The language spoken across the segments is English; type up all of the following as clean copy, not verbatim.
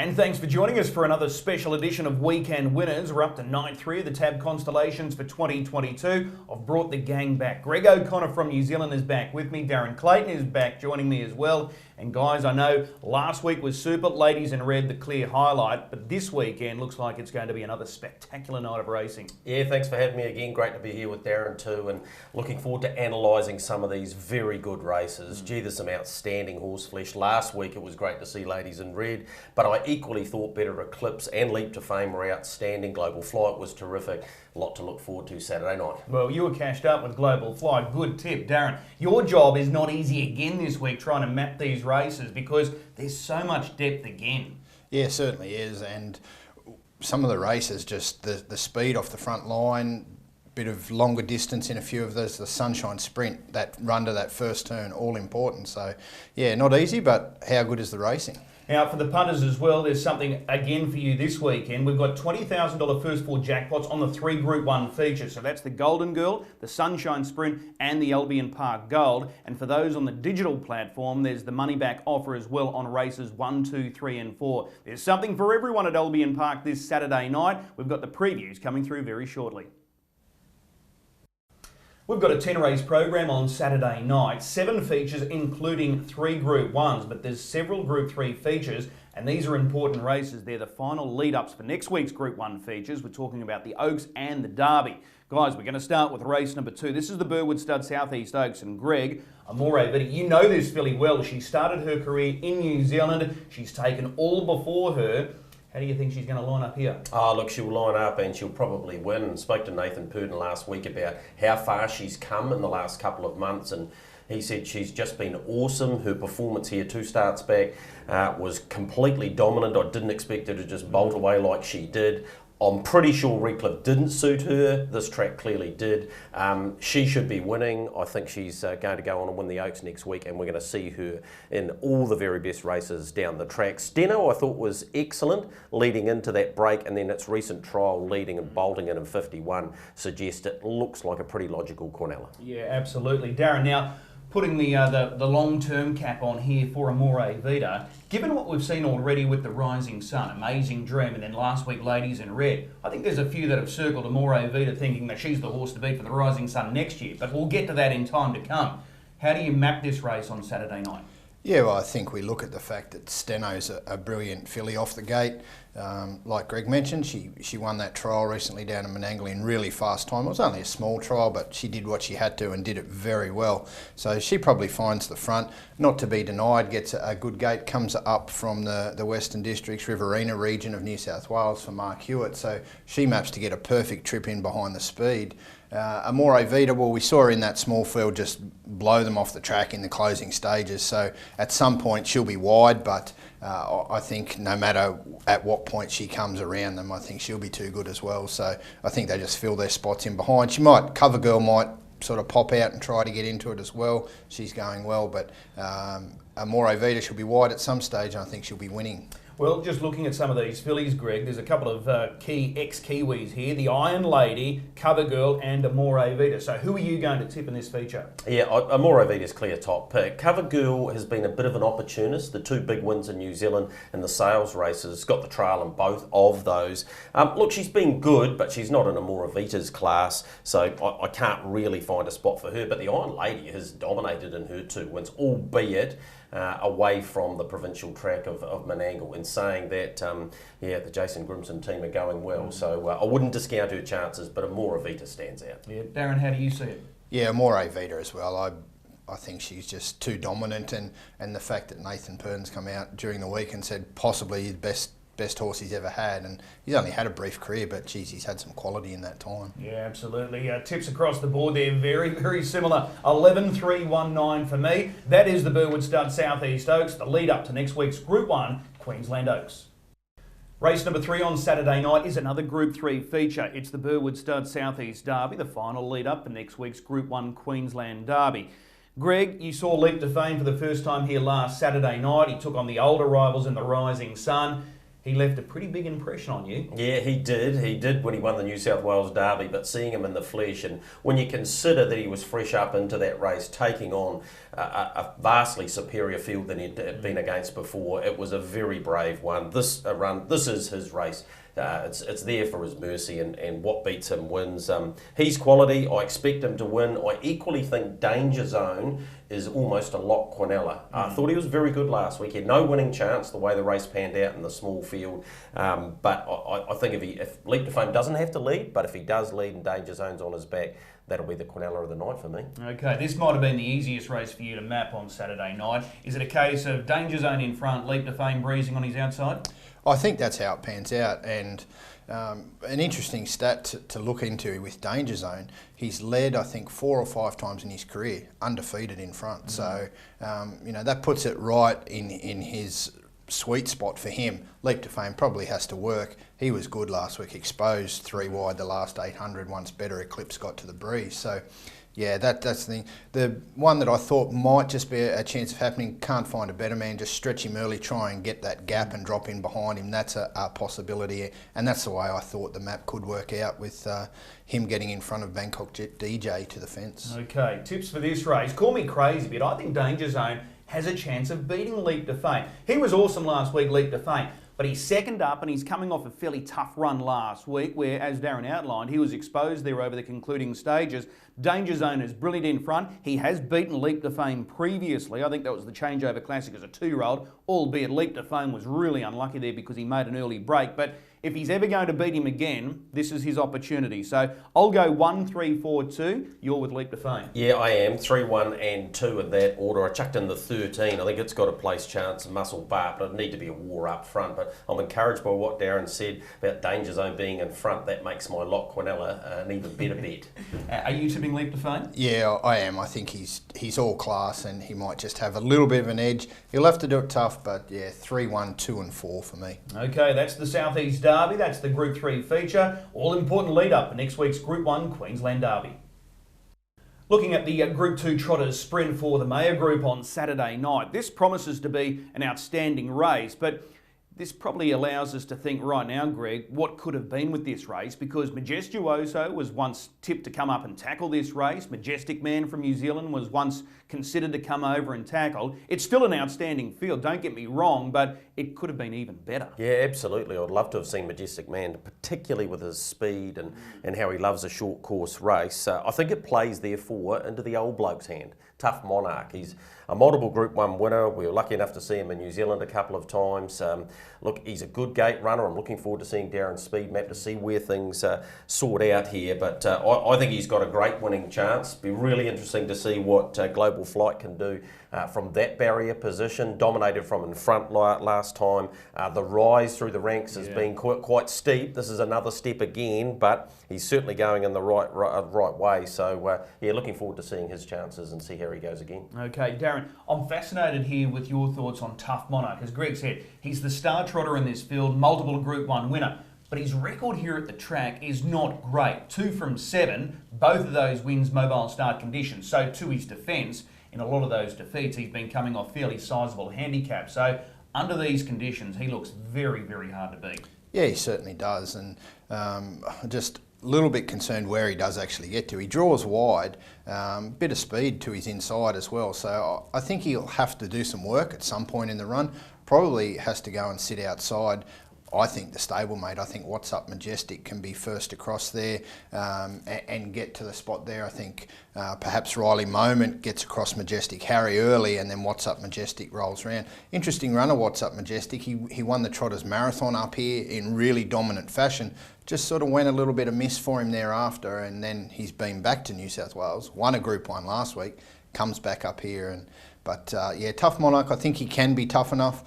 And thanks for joining us for another special edition of Weekend Winners. We're up to night 3 of the TAB Constellations for 2022. I've brought the gang back. Greg O'Connor from New Zealand is back with me. Darren Clayton is back joining me as well. And guys, I know last week was super. Ladies in red, the clear highlight. But this weekend looks like it's going to be another spectacular night of racing. Yeah, thanks for having me again. Great to be here with Darren too. And looking forward to analysing some of these very good races. Gee, there's some outstanding horse flesh. Last week it was great to see Ladies in Red. But I equally thought Better Eclipse and Leap to Fame were outstanding. Global Flight was terrific. A lot to look forward to Saturday night. Well, you were cashed up with Global Flight. Good tip, Darren. Your job is not easy again this week trying to map these races because there's so much depth again. Yeah, certainly is. And some of the races, just the speed off the front line, bit of longer distance in a few of those, the Sunshine Sprint, that run to that first turn, all important. So, yeah, not easy, but how good is the racing? Now, for the punters as well, there's something again for you this weekend. We've got $20,000 first four jackpots on the 3 Group 1 features. So that's the Golden Girl, the Sunshine Sprint and the Albion Park Gold. And for those on the digital platform, there's the money back offer as well on races 1, 2, 3 and 4. There's something for everyone at Albion Park this Saturday night. We've got the previews coming through very shortly. We've got a 10-race program on Saturday night, 7 features including 3 Group 1s, but there's several Group 3 features, and these are important races. They're the final lead-ups for next week's Group 1 features. We're talking about the Oaks and the Derby. Guys, we're going to start with race number 2. This is the Burwood Stud Southeast Oaks, and Greg, Amore Vita, you know this filly well. She started her career in New Zealand. She's taken all before her. How do you think she's going to line up here? Oh, look, she'll line up and she'll probably win. I spoke to Nathan Purdon last week about how far she's come in the last couple of months, and he said she's just been awesome. Her performance here 2 starts back was completely dominant. I didn't expect her to just bolt away like she did. I'm pretty sure Redcliffe didn't suit her. This track clearly did. She should be winning. I think she's going to go on and win the Oaks next week, and we're going to see her in all the very best races down the track. Steno, I thought, was excellent leading into that break, and then its recent trial leading and bolting in 51 suggests it looks like a pretty logical Cornella. Yeah, absolutely. Darren, now, putting the long-term cap on here for Amore Vita, given what we've seen already with the Rising Sun, Amazing Dream, and then last week Ladies in Red, I think there's a few that have circled Amore Vita thinking that she's the horse to beat for the Rising Sun next year, but we'll get to that in time to come. How do you map this race on Saturday night? Yeah, well, I think we look at the fact that Steno's a brilliant filly off the gate. Like Greg mentioned, she won that trial recently down in Menangle in really fast time. It was only a small trial, but she did what she had to and did it very well. So she probably finds the front, not to be denied, gets a good gate, comes up from the Western Districts, Riverina region of New South Wales for Mark Hewitt. So she maps to get a perfect trip in behind the speed. Amore Vita, well, we saw her in that small field just blow them off the track in the closing stages. So at some point she'll be wide, but I think no matter at what point she comes around them, I think she'll be too good as well. So I think they just fill their spots in behind. Cover Girl might sort of pop out and try to get into it as well. She's going well, but Amore Vita should be wide at some stage, and I think she'll be winning. Well, just looking at some of these fillies, Greg, there's a couple of key ex-Kiwis here, the Iron Lady, Cover Girl and Amore Vita. So who are you going to tip in this feature? Yeah, Amore Vita's clear top pick. Cover Girl has been a bit of an opportunist. The 2 big wins in New Zealand in the sales races, got the trail in both of those. Look, she's been good, but she's not in Amore Vita's class, so I can't really find a spot for her. But the Iron Lady has dominated in her 2 wins, albeit away from the provincial track of Menangle. In saying that, yeah, the Jason Grimson team are going well, so I wouldn't discount her chances, but Amore Vita stands out. Yeah, Darren, how do you see it? Yeah, Amore Vita as well. I think she's just too dominant, and the fact that Nathan Purdon's come out during the week and said possibly his best horse he's ever had, and he's only had a brief career, but geez, he's had some quality in that time. Yeah, absolutely. Tips across the board there, very, very similar. 11-3-1-9 for me. That is the Burwood Stud Southeast Oaks, the lead up to next week's Group 1 Queensland Oaks. Race number 3 on Saturday night is another Group 3 feature. It's the Burwood Stud Southeast Derby, the final lead up for next week's Group 1 Queensland Derby. Greg, you saw Leap to Fame for the first time here last Saturday night. He took on the older rivals in the Rising Sun. he left a pretty big impression on you. Yeah, he did. He did when he won the New South Wales Derby, but seeing him in the flesh, and when you consider that he was fresh up into that race, taking on a vastly superior field than he'd been against before, it was a very brave one. This is his race. It's there for his mercy, and what beats him wins. He's quality. I expect him to win. I equally think Danger Zone is almost a lock Quinella. I thought he was very good last week. He had no winning chance the way the race panned out in the small field. But I think if Leap to Fame doesn't have to lead, but if he does lead and Danger Zone's on his back, that'll be the Quinella of the night for me. Okay, this might have been the easiest race for you to map on Saturday night. Is it a case of Danger Zone in front, Leap to Fame breezing on his outside? I think that's how it pans out, and an interesting stat to look into with Danger Zone, he's led, I think, 4 or 5 times in his career, undefeated in front. So, that puts it right in his sweet spot for him. Leap to Fame probably has to work. He was good last week, exposed 3 wide the last 800, once better Eclipse got to the breeze. So, yeah, that's the thing. The one that I thought might just be a chance of happening, can't find a better man, just stretch him early, try and get that gap and drop in behind him. That's a possibility, and that's the way I thought the map could work out, with him getting in front of Bangkok Jet DJ to the fence. Okay, tips for this race. Call me crazy, but I think Danger Zone has a chance of beating Leap to Fame. He was awesome last week, Leap to Fame, but he's second up and he's coming off a fairly tough run last week where, as Darren outlined, he was exposed there over the concluding stages. Danger Zone is brilliant in front. He has beaten Leap to Fame previously. I think that was the Changeover Classic as a 2-year-old, albeit Leap to Fame was really unlucky there because he made an early break. But if he's ever going to beat him again, this is his opportunity. So I'll go 1, 3, 4, 2. You're with Leap to Fame. Yeah, I am. 3, 1 and 2 in that order. I chucked in the 13. I think it's got a place chance, muscle bar, but it'd need to be a war up front. But I'm encouraged by what Darren said about Danger Zone being in front. That makes my lock Quinella an even better bet. Are you tipping Leap to Fame? Yeah, I am. I think he's all class, and he might just have a little bit of an edge. He'll have to do it tough, but yeah, 3, 1, 2 and 4 for me. Okay, that's the South East Derby. That's the Group 3 feature. All important lead up for next week's Group 1 Queensland Derby. Looking at the Group 2 Trotters sprint for the Mayor Group on Saturday night. This promises to be an outstanding race, but this probably allows us to think right now, Greg, what could have been with this race, because Majestuoso was once tipped to come up and tackle this race. Majestic Man from New Zealand was once considered to come over and tackle. It's still an outstanding field, don't get me wrong, but it could have been even better. Yeah, absolutely. I'd love to have seen Majestic Man, particularly with his speed and how he loves a short course race. I think it plays, therefore, into the old bloke's hand. Tough Monarch. He's a multiple Group 1 winner. We were lucky enough to see him in New Zealand a couple of times. Look, he's a good gate runner. I'm looking forward to seeing Darren's speed map to see where things sort out here. But I think he's got a great winning chance. Be really interesting to see what Global Flight can do from that barrier position. Dominated from in front last time. The rise through the ranks has been quite steep. This is another step again, but he's certainly going in the right way. So yeah, looking forward to seeing his chances and see how he goes again. Okay, Darren, I'm fascinated here with your thoughts on Tough Monarch. As Greg said, he's the star trotter in this field, multiple Group 1 winner. But his record here at the track is not great. 2 from 7, both of those wins mobile start conditions. So to his defence, in a lot of those defeats, he's been coming off fairly sizable handicaps. So under these conditions, he looks very, very hard to beat. Yeah, he certainly does. And just a little bit concerned where he does actually get to. He draws wide, bit of speed to his inside as well. So I think he'll have to do some work at some point in the run. Probably has to go and sit outside. I think the stablemate, I think What's Up Majestic can be first across there and get to the spot there. I think perhaps Riley Moment gets across Majestic Harry early, and then What's Up Majestic rolls around. Interesting runner, What's Up Majestic. He won the Trotters Marathon up here in really dominant fashion. Just sort of went a little bit amiss for him thereafter, and then he's been back to New South Wales. Won a Group 1 last week, comes back up here. But yeah, Tough Monarch, I think he can be tough enough.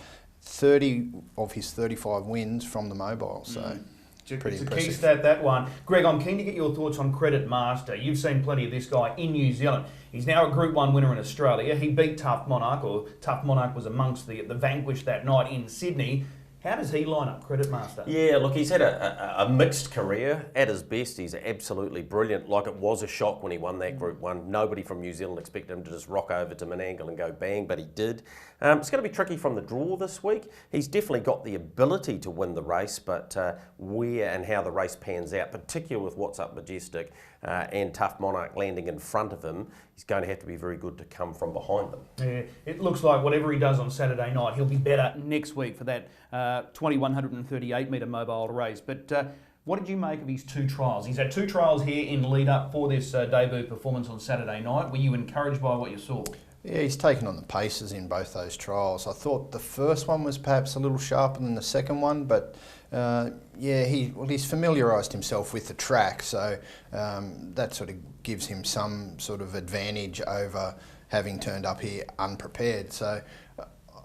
30 of his 35 wins from the mobile, so pretty impressive. It's a key stat, that one. Greg, I'm keen to get your thoughts on Credit Master. You've seen plenty of this guy in New Zealand. He's now a Group 1 winner in Australia. He beat Tough Monarch, or Tough Monarch was amongst the vanquished that night in Sydney. How does he line up, Credit Master? Yeah, look, he's had a mixed career. At his best, he's absolutely brilliant. Like, it was a shock when he won that Group 1. Nobody from New Zealand expected him to just rock over to Menangle and go bang, but he did. It's going to be tricky from the draw this week. He's definitely got the ability to win the race, but where and how the race pans out, particularly with What's Up Majestic and Tough Monarch landing in front of him, he's going to have to be very good to come from behind them. Yeah, it looks like whatever he does on Saturday night, he'll be better next week for that 2138 metre mobile race. But what did you make of his 2 trials? He's had 2 trials here in lead up for this debut performance on Saturday night. Were you encouraged by what you saw? Yeah, he's taken on the paces in both those trials. I thought the first one was perhaps a little sharper than the second one, but yeah, he's familiarised himself with the track, so that sort of gives him some sort of advantage over having turned up here unprepared. So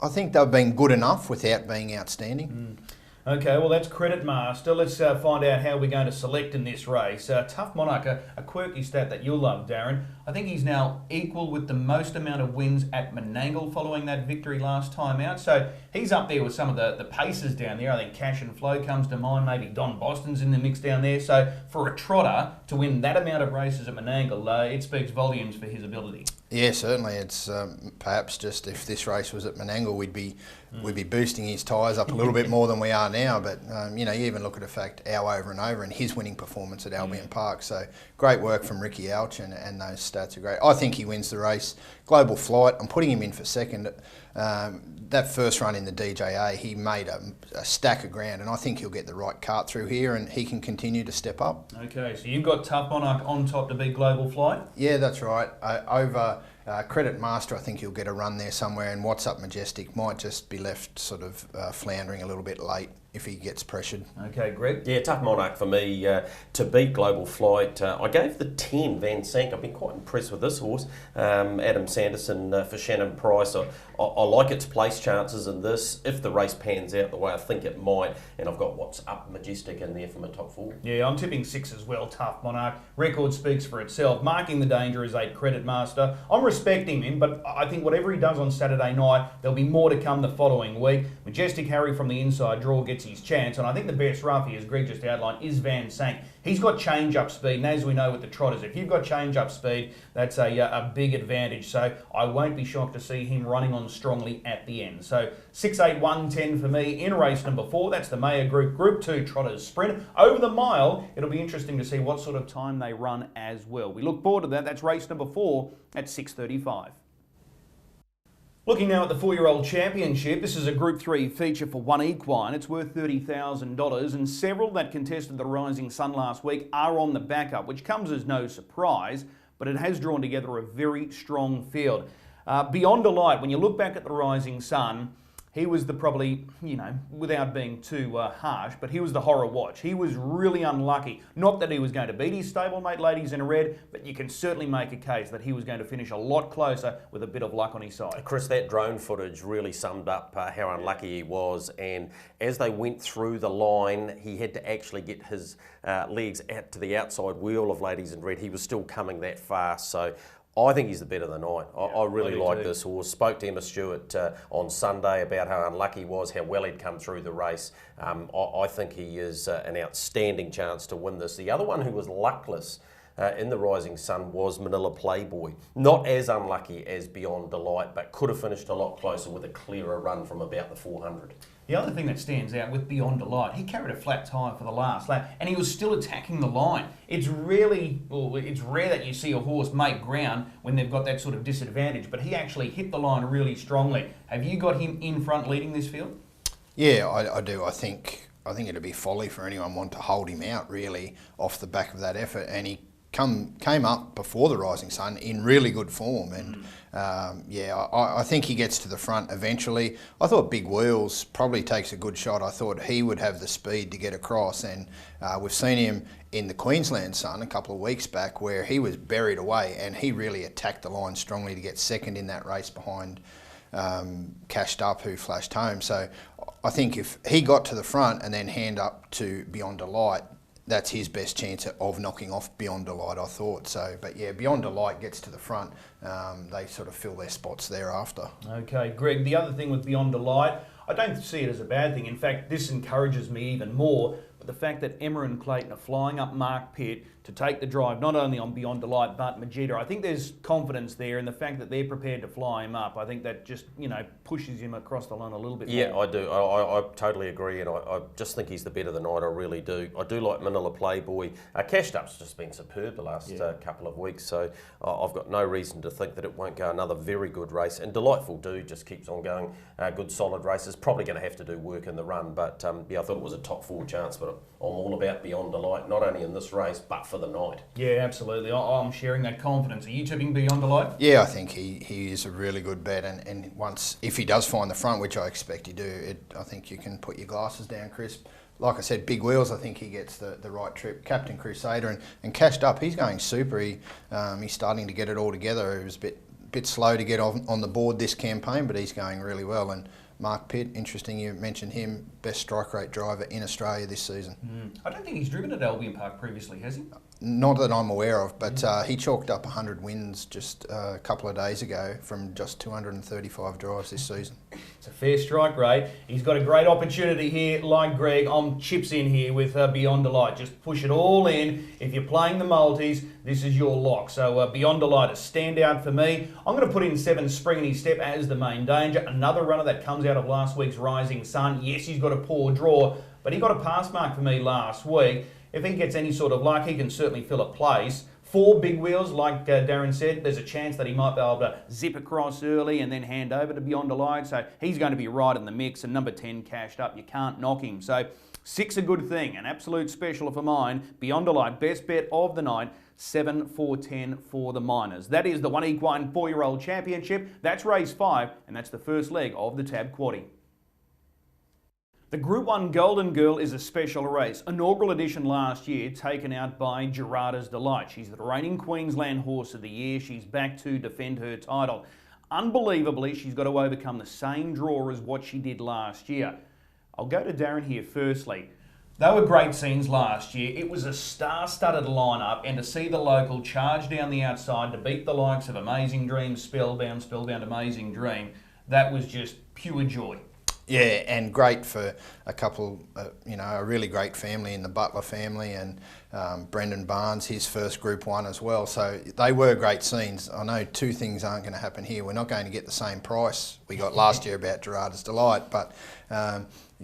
I think they've been good enough without being outstanding. Okay, well that's Credit Master. Let's find out how we're going to select in this race. Tough Monarch, a quirky stat that you'll love, Darren. I think he's now equal with the most amount of wins at Menangle following that victory last time out. So he's up there with some of the paces down there. I think Cash and Flow comes to mind. Maybe Don Boston's in the mix down there. So for a trotter to win that amount of races at Menangle, it speaks volumes for his ability. Yeah, certainly. It's perhaps just if this race was at Menangle, we'd be boosting his tyres up a little bit more than we are now. But you know, you even look at the fact Al over and over and his winning performance at Albion Park. So great work from Ricky Alch, and those stats are great. I think he wins the race. Global Flight, I'm putting him in for second. That first run in the DJA, he made a stack of ground, and I think he'll get the right cart through here, and he can continue to step up. Okay, so you've got Tough Monarch on top to beat Global Flight? Yeah, that's right. Over Credit Master, I think he'll get a run there somewhere, and What's Up Majestic might just be left sort of floundering a little bit late if he gets pressured. Okay, Greg? Yeah, Tough Monarch for me to beat Global Flight. I gave the 10 Van Sank. I've been quite impressed with this horse. Adam Sanderson for Shannon Price. I like its place chances in this if the race pans out the way I think it might, and I've got What's Up Majestic in there for my top 4. Yeah, I'm tipping 6 as well, Tough Monarch. Record speaks for itself. Marking the Danger is 8, Credit Master. I'm respecting him, but I think whatever he does on Saturday night, there'll be more to come the following week. Majestic Harry from the inside draw gets his chance, and I think the best roughie, as Greg just outlined, is Van Sank. He's got change-up speed, and as we know with the trotters, if you've got change-up speed, that's a big advantage. So I won't be shocked to see him running on strongly at the end. So 6, 8, 1, 10 for me in race number 4. That's the Mayer Group Group 2 Trotters Sprint. Over the mile, it'll be interesting to see what sort of time they run as well. We look forward to that. That's race number 4 at 6:35. Looking now at the 4-year-old championship, this is a Group 3 feature for 1Equine. It's worth $30,000, and several that contested the Rising Sun last week are on the backup, which comes as no surprise, but it has drawn together a very strong field. Beyond Delight, when you look back at the Rising Sun, he was the probably, you know, without being too harsh, but he was the horror watch. He was really unlucky. Not that he was going to beat his stablemate Ladies in Red, but you can certainly make a case that he was going to finish a lot closer with a bit of luck on his side. Chris, that drone footage really summed up how unlucky he was, and as they went through the line, he had to actually get his legs out to the outside wheel of Ladies in Red. He was still coming that fast, so I think he's the bet of the night. I really like this horse. Spoke to Emma Stewart on Sunday about how unlucky he was, how well he'd come through the race. I think he is an outstanding chance to win this. The other one who was luckless in the Rising Sun was Manila Playboy. Not as unlucky as Beyond Delight, but could have finished a lot closer with a clearer run from about the 400. The other thing that stands out with Beyond Delight, he carried a flat tyre for the last lap, and he was still attacking the line. It's rare that you see a horse make ground when they've got that sort of disadvantage, but he actually hit the line really strongly. Have you got him in front leading this field? Yeah, I do. I think it'd be folly for anyone wanting to hold him out really off the back of that effort, and he came up before the Rising Sun in really good form, and I think he gets to the front eventually. I thought Big Wheels probably takes a good shot. I thought he would have the speed to get across, and we've seen him in the Queensland Sun a couple of weeks back where he was buried away, and he really attacked the line strongly to get second in that race behind Cashed Up, who flashed home. So I think if he got to the front and then hand up to Beyond Delight, that's his best chance of knocking off Beyond Delight, I thought. So, but yeah, Beyond Delight gets to the front. They sort of fill their spots thereafter. Okay, Greg, the other thing with Beyond Delight, I don't see it as a bad thing. In fact, this encourages me even more. But the fact that Emma and Clayton are flying up Mark Pitt to take the drive, not only on Beyond Delight, but Majida, I think there's confidence there, and the fact that they're prepared to fly him up, I think that just, pushes him across the line a little bit more. Yeah, I do. I totally agree, and I just think he's the better of the night. I really do. I do like Manila Playboy. Cashed Up's just been superb the last couple of weeks, so I've got no reason to think that it won't go another very good race. And Delightful Dude just keeps on going. Good solid races. Probably going to have to do work in the run, but I thought it was a top 4 chance, but I'm all about Beyond Delight, not only in this race, but for the night. Yeah, absolutely. I'm sharing that confidence. Are you tipping Beyond Delight? Yeah, I think he is a really good bet, and once, if he does find the front, which I expect he do, I think you can put your glasses down, Chris. Like I said, big wheels, I think he gets the right trip. Captain Crusader and Cashed Up, he's going super. He's starting to get it all together. He was a bit slow to get on the board this campaign, but he's going really well. And Mark Pitt, interesting you mentioned him, best strike rate driver in Australia this season. I don't think he's driven at Albion Park previously, has he? Not that I'm aware of, but he chalked up 100 wins just a couple of days ago from just 235 drives this season. It's a fair strike rate. He's got a great opportunity here, like Greg. I'm chips in here with Beyond Delight. Just push it all in. If you're playing the multis, this is your lock. So Beyond Delight, a standout for me. I'm going to put in 7 Springy Step as the main danger. Another runner that comes out of last week's Rising Sun. Yes, he's got a poor draw, but he got a pass mark for me last week. If he gets any sort of luck, he can certainly fill a place. 4 big wheels, like Darren said, there's a chance that he might be able to zip across early and then hand over to Beyond Delight. So he's going to be right in the mix. And number 10, Cashed Up, you can't knock him. So 6 a good thing, an absolute special for mine. Beyond Delight, best bet of the night. 7 4 10 for the Miners. That is the 1Equine 4-year-old championship. That's race 5, and that's the first leg of the TAB Quaddie. The Group 1 Golden Girl is a special race, inaugural edition last year, taken out by Garrards Delight. She's the reigning Queensland Horse of the Year. She's back to defend her title. Unbelievably, she's got to overcome the same draw as what she did last year. I'll go to Darren here firstly. They were great scenes last year. It was a star-studded lineup, and to see the local charge down the outside to beat the likes of Amazing Dream, Spellbound, Amazing Dream, that was just pure joy. Yeah, and great for a couple, a really great family in the Butler family, and Brendan Barnes, his first Group 1 as well. So they were great scenes. I know 2 things aren't going to happen here. We're not going to get the same price we got last year about Garrards Delight, but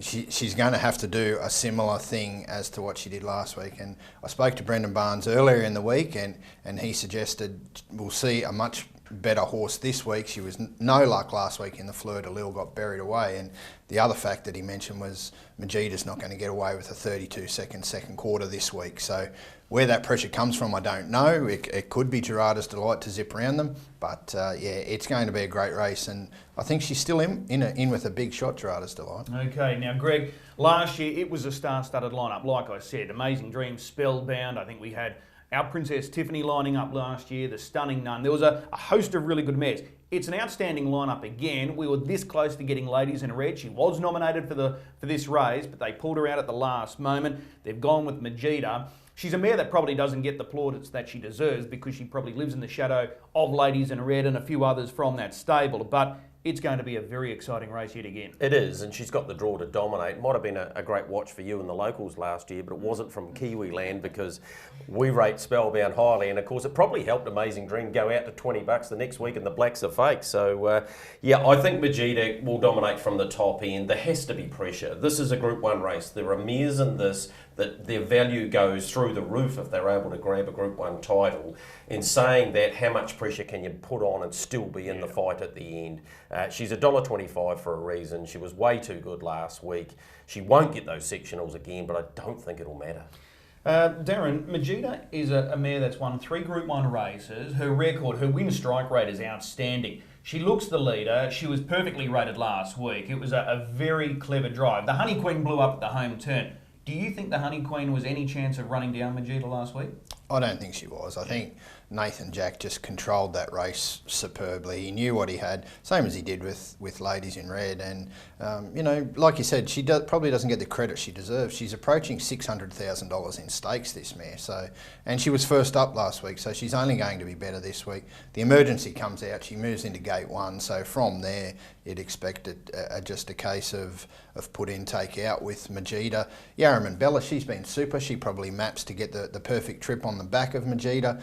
she's going to have to do a similar thing as to what she did last week. And I spoke to Brendan Barnes earlier in the week, and he suggested we'll see a much better horse this week. She was no luck last week in the Fleur de Lille, got buried away. And the other fact that he mentioned was Majida's not going to get away with a 32-second second quarter this week. So where that pressure comes from, I don't know. It could be Garrards Delight to zip around them, but it's going to be a great race, and I think she's still in with a big shot, Garrards Delight. Okay, now Greg, last year it was a star-studded lineup, like I said. Amazing Dream, Spellbound. I think we had our Princess Tiffany lining up last year, the Stunning Nun. There was a host of really good mares. It's an outstanding lineup again. We were this close to getting Ladies in Red. She was nominated for this race, but they pulled her out at the last moment. They've gone with Majida. She's a mare that probably doesn't get the plaudits that she deserves because she probably lives in the shadow of Ladies in Red and a few others from that stable. But it's going to be a very exciting race yet again. It is, and she's got the draw to dominate. It might have been a great watch for you in the locals last year, but it wasn't from Kiwi land because we rate Spellbound highly, and of course it probably helped Amazing Dream go out to $20 the next week, and the blacks are fake. So I think Majida will dominate from the top end. There has to be pressure. This is a Group 1 race. There are mares in this that their value goes through the roof if they're able to grab a Group 1 title. In saying that, how much pressure can you put on and still be in the fight at the end? She's $1.25 for a reason. She was way too good last week. She won't get those sectionals again, but I don't think it'll matter. Darren, Majida is a mare that's won 3 Group 1 races. Her record, her win strike rate is outstanding. She looks the leader. She was perfectly rated last week. It was a very clever drive. The Honey Queen blew up at the home turn. Do you think the Honey Queen was any chance of running down Majida last week? I don't think she was. I think Nathan Jack just controlled that race superbly. He knew what he had, same as he did with Ladies in Red. And, you know, like you said, she probably doesn't get the credit she deserves. She's approaching $600,000 in stakes, this mare. So, and she was first up last week, so she's only going to be better this week. The emergency comes out, she moves into gate 1. So from there, you'd expect it just a case of put in, take out with Majida. Yarraman Bella, she's been super. She probably maps to get the perfect trip on the back of Majida.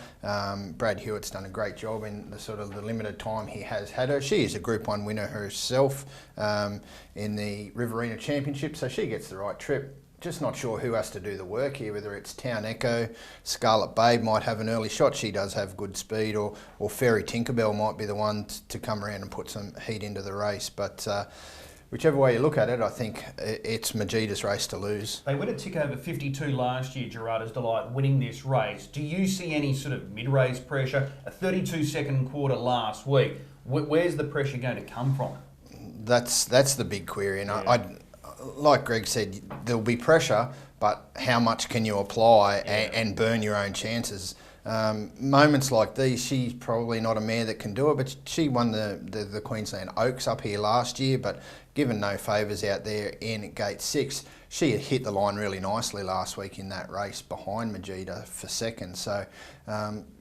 Brad Hewitt's done a great job in the limited time he has had her. She is a Group 1 winner herself in the Riverina Championship, so she gets the right trip. Just not sure who has to do the work here, whether it's Town Echo, Scarlet Babe might have an early shot, she does have good speed, or Fairy Tinkerbell might be the one to come around and put some heat into the race. But whichever way you look at it, I think it's Majida's race to lose. They went a tick over 52 last year, Garrards Delight, winning this race. Do you see any sort of mid-race pressure? A 32-second quarter last week. Where's the pressure going to come from? That's the big query. And yeah. Like Greg said, there'll be pressure, but how much can you apply and burn your own chances? Moments like these, she's probably not a mare that can do it, but she won the Queensland Oaks up here last year, but given no favours out there in gate 6, she had hit the line really nicely last week in that race behind Majida for second. So,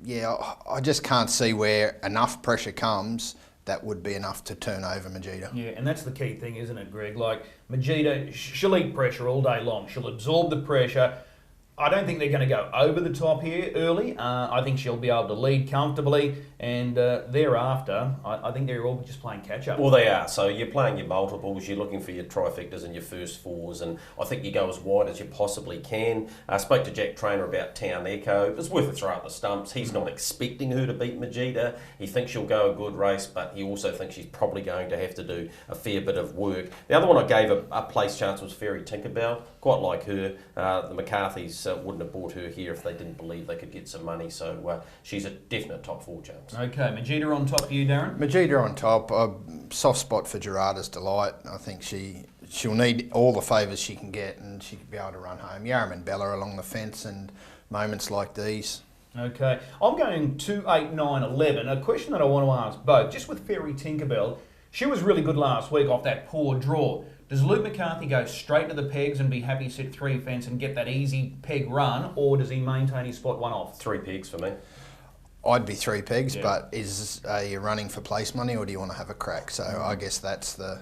yeah, I just can't see where enough pressure comes that would be enough to turn over Majida. Yeah, and that's the key thing, isn't it, Greg? Like, Majida, she'll eat pressure all day long. She'll absorb the pressure. I don't think they're going to go over the top here early. I think she'll be able to lead comfortably, and thereafter, I think they're all just playing catch-up. Well, they are. So you're playing your multiples, you're looking for your trifectas and your first fours, and I think you go as wide as you possibly can. I spoke to Jack Trainer about Town Echo. It's worth a throw at the stumps. He's not expecting her to beat Majida. He thinks she'll go a good race, but he also thinks she's probably going to have to do a fair bit of work. The other one I gave a place chance was Fairy Tinkerbell. Quite like her. The McCarthys wouldn't have bought her here if they didn't believe they could get some money, so she's a definite top 4 chance. Okay, Majida on top for you, Darren? Majida on top. Soft spot for Garrards Delight. I think she'll need all the favours she can get, and she could be able to run home. Yarraman Bella along the fence, and moments like these. Okay, I'm going 2, 8, 9, 11. A question that I want to ask both, just with Fairy Tinkerbell, she was really good last week off that poor draw. Does Luke McCarthy go straight to the pegs and be happy to sit 3 fence and get that easy peg run, or does he maintain his spot 1 off? 3 pegs for me. I'd be 3 pegs, but are you running for place money, or do you want to have a crack? So I guess that's the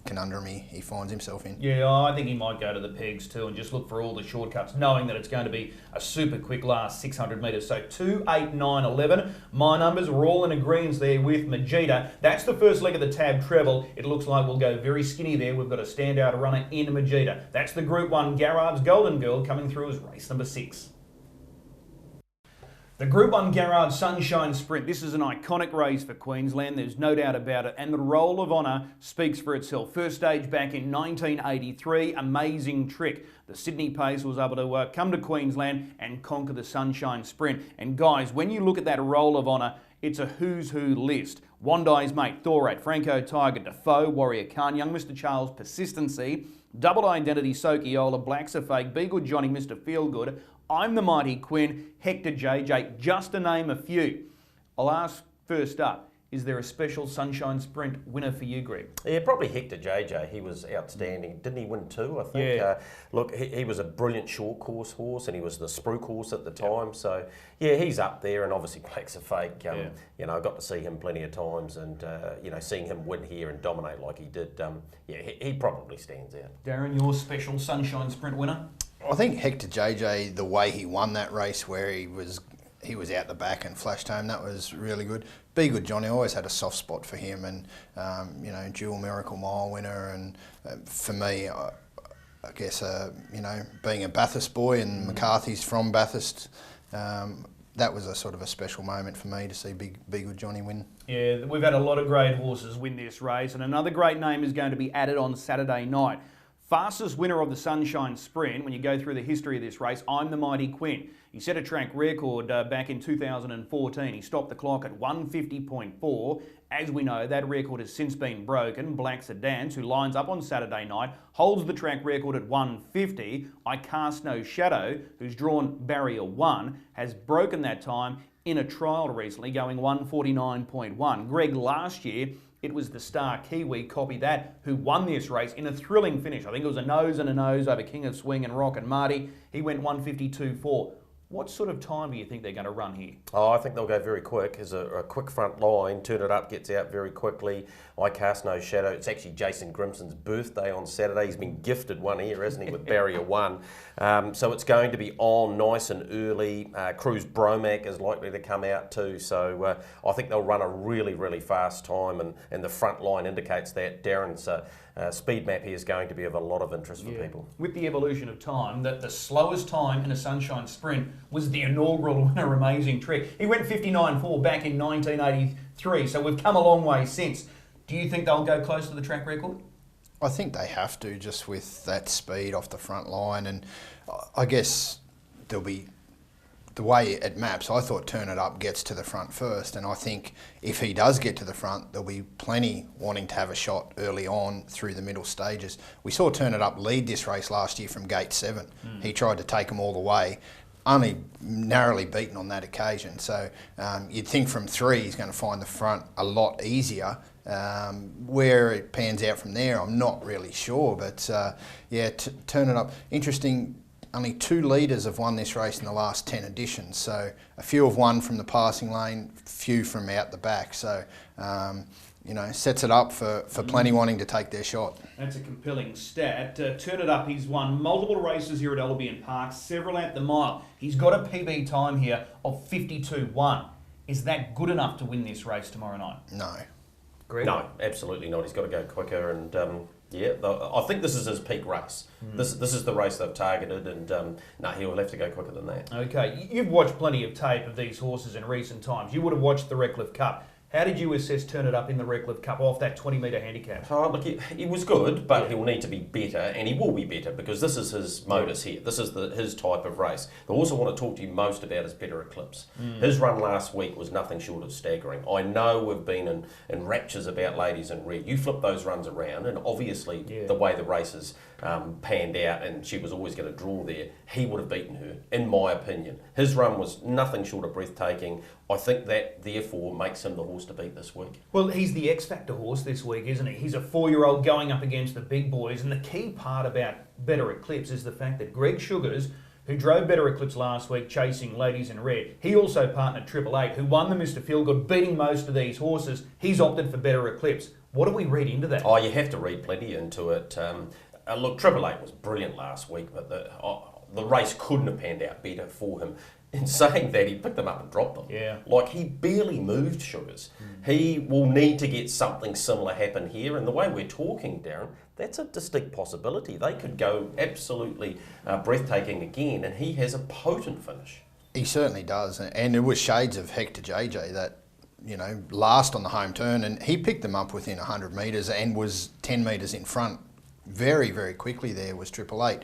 conundrum he finds himself in. Yeah, I think he might go to the pegs too and just look for all the shortcuts, knowing that it's going to be a super quick last 600 metres. So 2, 8, 9, 11. My numbers were all in agreement there with Majida. That's the first leg of the TAB treble. It looks like we'll go very skinny there. We've got a standout runner in Majida. That's the Group 1 Garrards Golden Girl coming through as race number 6. The Group 1 Garrards Sunshine Sprint. This is an iconic race for Queensland, there's no doubt about it, and the Roll of Honour speaks for itself. First stage back in 1983, amazing trick. The Sydney Pace was able to come to Queensland and conquer the Sunshine Sprint. And guys, when you look at that Roll of Honour, it's a who's who list. Wandai's Mate, Thorat, Franco Tiger, Defoe, Warrior Khan, Young Mr Charles, Persistency, Double Identity, Sokiola, Black's a Fake, Be Good Johnny, Mr Feelgood, I'm the Mighty Quinn, Hector JJ, just to name a few. I'll ask first up, is there a special Sunshine Sprint winner for you, Greg? Yeah, probably Hector JJ. He was outstanding. Didn't he win 2, I think? Yeah. Look, he was a brilliant short course horse, and he was the spruik horse at the time. Yep. So, yeah, he's up there, and obviously Black's a Fake. You know, I got to see him plenty of times, and, you know, seeing him win here and dominate like he did, yeah, he probably stands out. Darren, your special Sunshine Sprint winner? I think Hector JJ, the way he won that race, where he was out the back and flashed home, that was really good. Be Good Johnny, always had a soft spot for him, and you know, dual Miracle Mile winner, and for me, I guess you know, being a Bathurst boy and McCarthy's from Bathurst, that was a sort of a special moment for me to see Be Good Johnny win. Yeah, we've had a lot of great horses win this race, and another great name is going to be added on Saturday night. Fastest winner of the Sunshine Sprint, when you go through the history of this race, I'm the 1Equine. He set a track record back in 2014. He stopped the clock at 150.4. As we know, that record has since been broken. Black Sedans, who lines up on Saturday night, holds the track record at 150. I Cast No Shadow, who's drawn barrier 1, has broken that time in a trial recently, going 149.1. Greg, last year, it was the star Kiwi, copy that, who won this race in a thrilling finish. I think it was a nose and a nose over King of Swing and Rock and Marty. He went 152.4. What sort of time do you think they're going to run here? Oh, I think they'll go very quick. There's a quick front line. Turn It Up gets out very quickly. I Cast No Shadow. It's actually Jason Grimson's birthday on Saturday. He's been gifted one here, hasn't he, with Barrier 1. So it's going to be on nice and early. Cruise Bromac is likely to come out too. So I think they'll run a really, really fast time. And the front line indicates that. Darren's speed map here is going to be of a lot of interest for people. With the evolution of time, that the slowest time in a Sunshine Sprint was the inaugural winner, Amazing Trick. He went 59.4 back in 1983, so we've come a long way since. Do you think they'll go close to the track record? I think they have to, just with that speed off the front line, and I guess there'll be the way it maps. I thought Turn It Up gets to the front first, and I think if he does get to the front, there'll be plenty wanting to have a shot early on through the middle stages. We saw Turn It Up lead this race last year from gate 7. He tried to take them all the way, only narrowly beaten on that occasion. So you'd think from 3 he's going to find the front a lot easier. Where it pans out from there, I'm not really sure. But yeah, Turn It Up. Interesting. Only 2 leaders have won this race in the last 10 editions. So a few have won from the passing lane, few from out the back. So you know, sets it up for plenty wanting to take their shot. That's a compelling stat. Turn It Up, he's won multiple races here at Albion Park, several at the mile. He's got a PB time here of 52.1. Is that good enough to win this race tomorrow night? No. Greg? No, absolutely not. He's got to go quicker, and yeah, I think this is his peak race. This is the race they've targeted, and no, he'll have to go quicker than that. Okay, you've watched plenty of tape of these horses in recent times. You would have watched the Redcliffe Cup. How did you assess Turn It Up in the Redcliffe Cup off that 20-metre handicap? Oh, look, he was good, but he'll need to be better, and he will be better, because this is his modus here. This is his type of race. The horse I want to talk to you most about is Better Eclipse. His run last week was nothing short of staggering. I know we've been in raptures about Ladies in Red. You flip those runs around, and obviously the way the races panned out, and she was always going to draw there, he would have beaten her, in my opinion. His run was nothing short of breathtaking. I think that, therefore, makes him the horse to beat this week. Well, he's the X-Factor horse this week, isn't he? He's a 4-year-old going up against the big boys, and the key part about Better Eclipse is the fact that Greg Sugars, who drove Better Eclipse last week chasing Ladies in Red, he also partnered 888, who won the Mr. Feelgood, beating most of these horses. He's opted for Better Eclipse. What do we read into that? Oh, you have to read plenty into it. Look, 888 was brilliant last week, but the race couldn't have panned out better for him. In saying that, he picked them up and dropped them. Yeah. Like, he barely moved Sugars. He will need to get something similar happen here, and the way we're talking, Darren, that's a distinct possibility. They could go absolutely breathtaking again, and he has a potent finish. He certainly does, and it was shades of Hector JJ that, you know, last on the home turn, and he picked them up within 100 metres and was 10 metres in front very, very quickly. There was 888.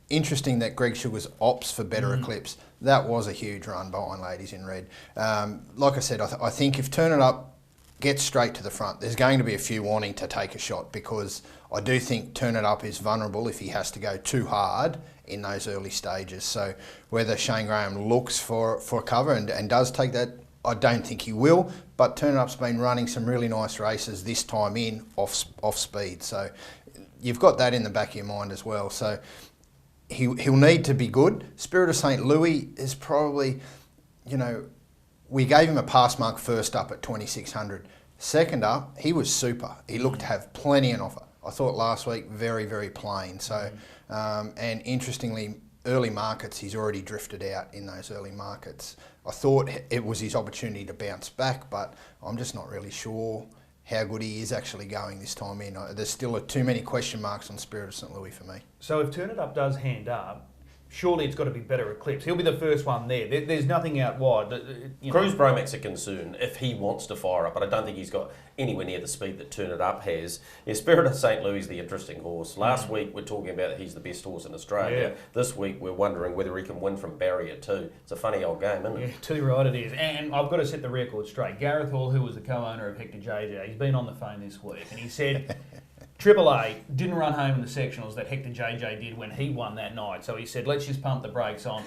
Interesting that Greg Sugars opts for Better Eclipse. That was a huge run behind Ladies in Red. Like I said, I think if Turn It Up gets straight to the front, there's going to be a few wanting to take a shot, because I do think Turn It Up is vulnerable if he has to go too hard in those early stages. So whether Shane Graham looks for cover and does take that, I don't think he will, but Turn It Up's been running some really nice races this time in off speed. So you've got that in the back of your mind as well. So he'll need to be good. Spirit of St. Louis is probably, you know, we gave him a pass mark first up at 2,600. Second up, he was super. He looked to have plenty on offer. I thought last week very, very plain. So, and interestingly, early markets, he's already drifted out in those early markets. I thought it was his opportunity to bounce back, but I'm just not really sure how good he is actually going this time in. There's still too many question marks on Spirit of St. Louis for me. So if Turn It Up does hand up, surely it's got to be Better Eclipse. He'll be the first one there. There's nothing out wide. Cruz Bromac's a concern if he wants to fire up, but I don't think he's got anywhere near the speed that Turn It Up has. Yeah, Spirit of St. Louis is the interesting horse. Last week we're talking about that he's the best horse in Australia. Yeah. This week we're wondering whether he can win from barrier 2. It's a funny old game, isn't it? Yeah, too right it is. And I've got to set the record straight. Gareth Hall, who was the co-owner of Hector JJ, he's been on the phone this week, and he said Triple A didn't run home in the sectionals that Hector JJ did when he won that night. So he said, let's just pump the brakes on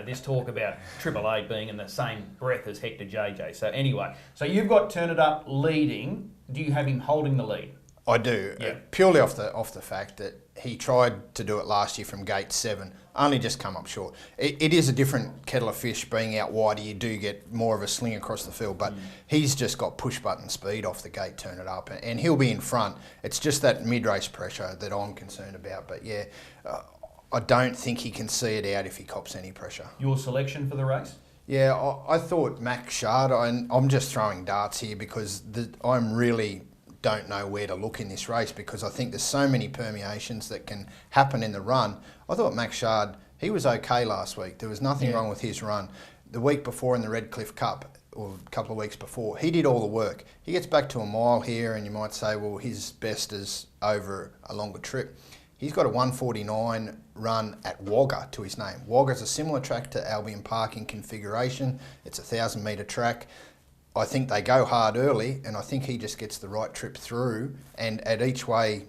this talk about Triple A being in the same breath as Hector JJ. So anyway, so you've got Turn It Up leading. Do you have him holding the lead? I do, purely off the fact that he tried to do it last year from gate 7, only just come up short. It is a different kettle of fish being out wider. You do get more of a sling across the field, but he's just got push button speed off the gate, Turn It Up, and he'll be in front. It's just that mid-race pressure that I'm concerned about. But yeah, I don't think he can see it out if he cops any pressure. Your selection for the race? Yeah, I thought Max Shard, I'm just throwing darts here because I'm really don't know where to look in this race because I think there's so many permeations that can happen in the run. I thought Max Shard, he was okay last week. There was nothing wrong with his run. The week before in the Redcliffe Cup, or a couple of weeks before, he did all the work. He gets back to a mile here and you might say, well, his best is over a longer trip. He's got a 149 run at Wagga to his name. Wagga's a similar track to Albion Park in configuration. It's a 1,000-metre track. I think they go hard early, and I think he just gets the right trip through. And at each way,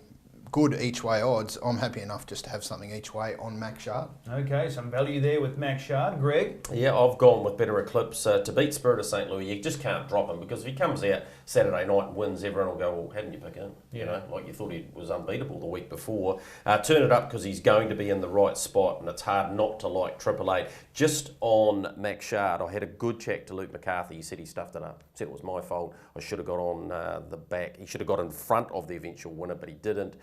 good each way odds, I'm happy enough just to have something each way on Max Shard. Okay, some value there with Max Shard. Greg? Yeah, I've gone with Better Eclipse. To beat Spirit of St. Louis, you just can't drop him because if he comes out Saturday night and wins, everyone will go, well, how didn't you pick him? You know, like you thought he was unbeatable the week before. Turn It Up because he's going to be in the right spot and it's hard not to like Triple Eight. Just on Max Shard, I had a good chat to Luke McCarthy. He said he stuffed it up. He said it was my fault. I should have got on the back. He should have got in front of the eventual winner, but he didn't.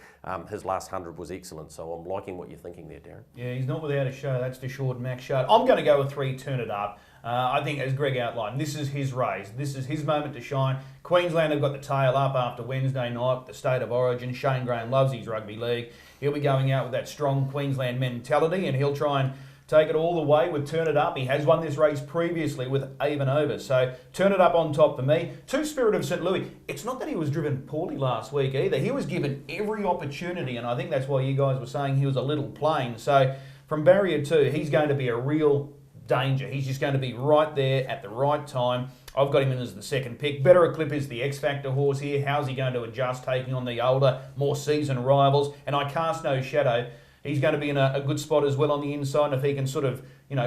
His last 100 was excellent, so I'm liking what you're thinking there, Darren. Yeah, he's not without a show, that's for sure, Max Shard. I'm going to go with 3, Turn It Up. I think, as Greg outlined, this is his race. This is his moment to shine. Queensland have got the tail up after Wednesday night, the State of Origin. Shane Graham loves his rugby league. He'll be going out with that strong Queensland mentality, and he'll try and take it all the way with Turn It Up. He has won this race previously with Avon Over. So Turn It Up on top for me. 2, Spirit of St. Louis. It's not that he was driven poorly last week either. He was given every opportunity, and I think that's why you guys were saying he was a little plain. So from barrier 2, he's going to be a real danger. He's just going to be right there at the right time. I've got him in as the second pick. Better Eclipse is the X-Factor horse here. How's he going to adjust, taking on the older, more seasoned rivals? And I cast no shadow. He's going to be in a good spot as well on the inside. And if he can sort of,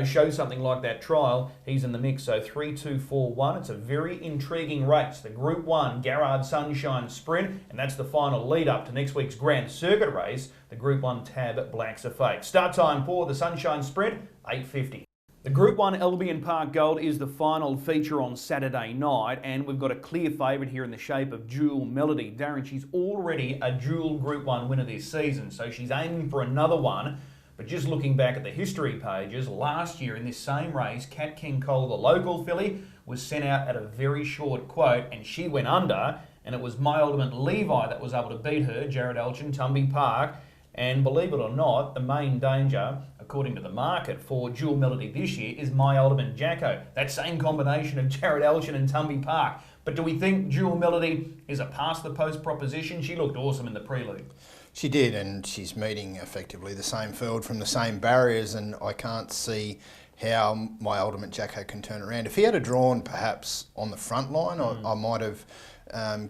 show something like that trial, he's in the mix. So 3, 2, 4, 1. It's a very intriguing race. The Group 1 Garrards Sunshine Sprint. And that's the final lead up to next week's Grand Circuit race, the Group 1 TAB Blacks of Fate. Start time for the Sunshine Sprint, 8:50. The Group 1 Albion Park Gold is the final feature on Saturday night, and we've got a clear favourite here in the shape of Jewel Melody. Darren, she's already a dual Group 1 winner this season, so she's aiming for another one. But just looking back at the history pages, last year in this same race, Cat King Cole, the local filly, was sent out at a very short quote, and she went under, and it was My Ultimate Levi that was able to beat her, Jared Elchin, Tumby Park. And believe it or not, the main danger, according to the market, for Jewel Melody this year is My Ultimate Jacko. That same combination of Jared Elchin and Tumby Park. But do we think Jewel Melody is a past-the-post proposition? She looked awesome in the prelude. She did, and she's meeting effectively the same field from the same barriers, and I can't see how My Ultimate Jacko can turn around. If he had a drawn perhaps on the front line, I might have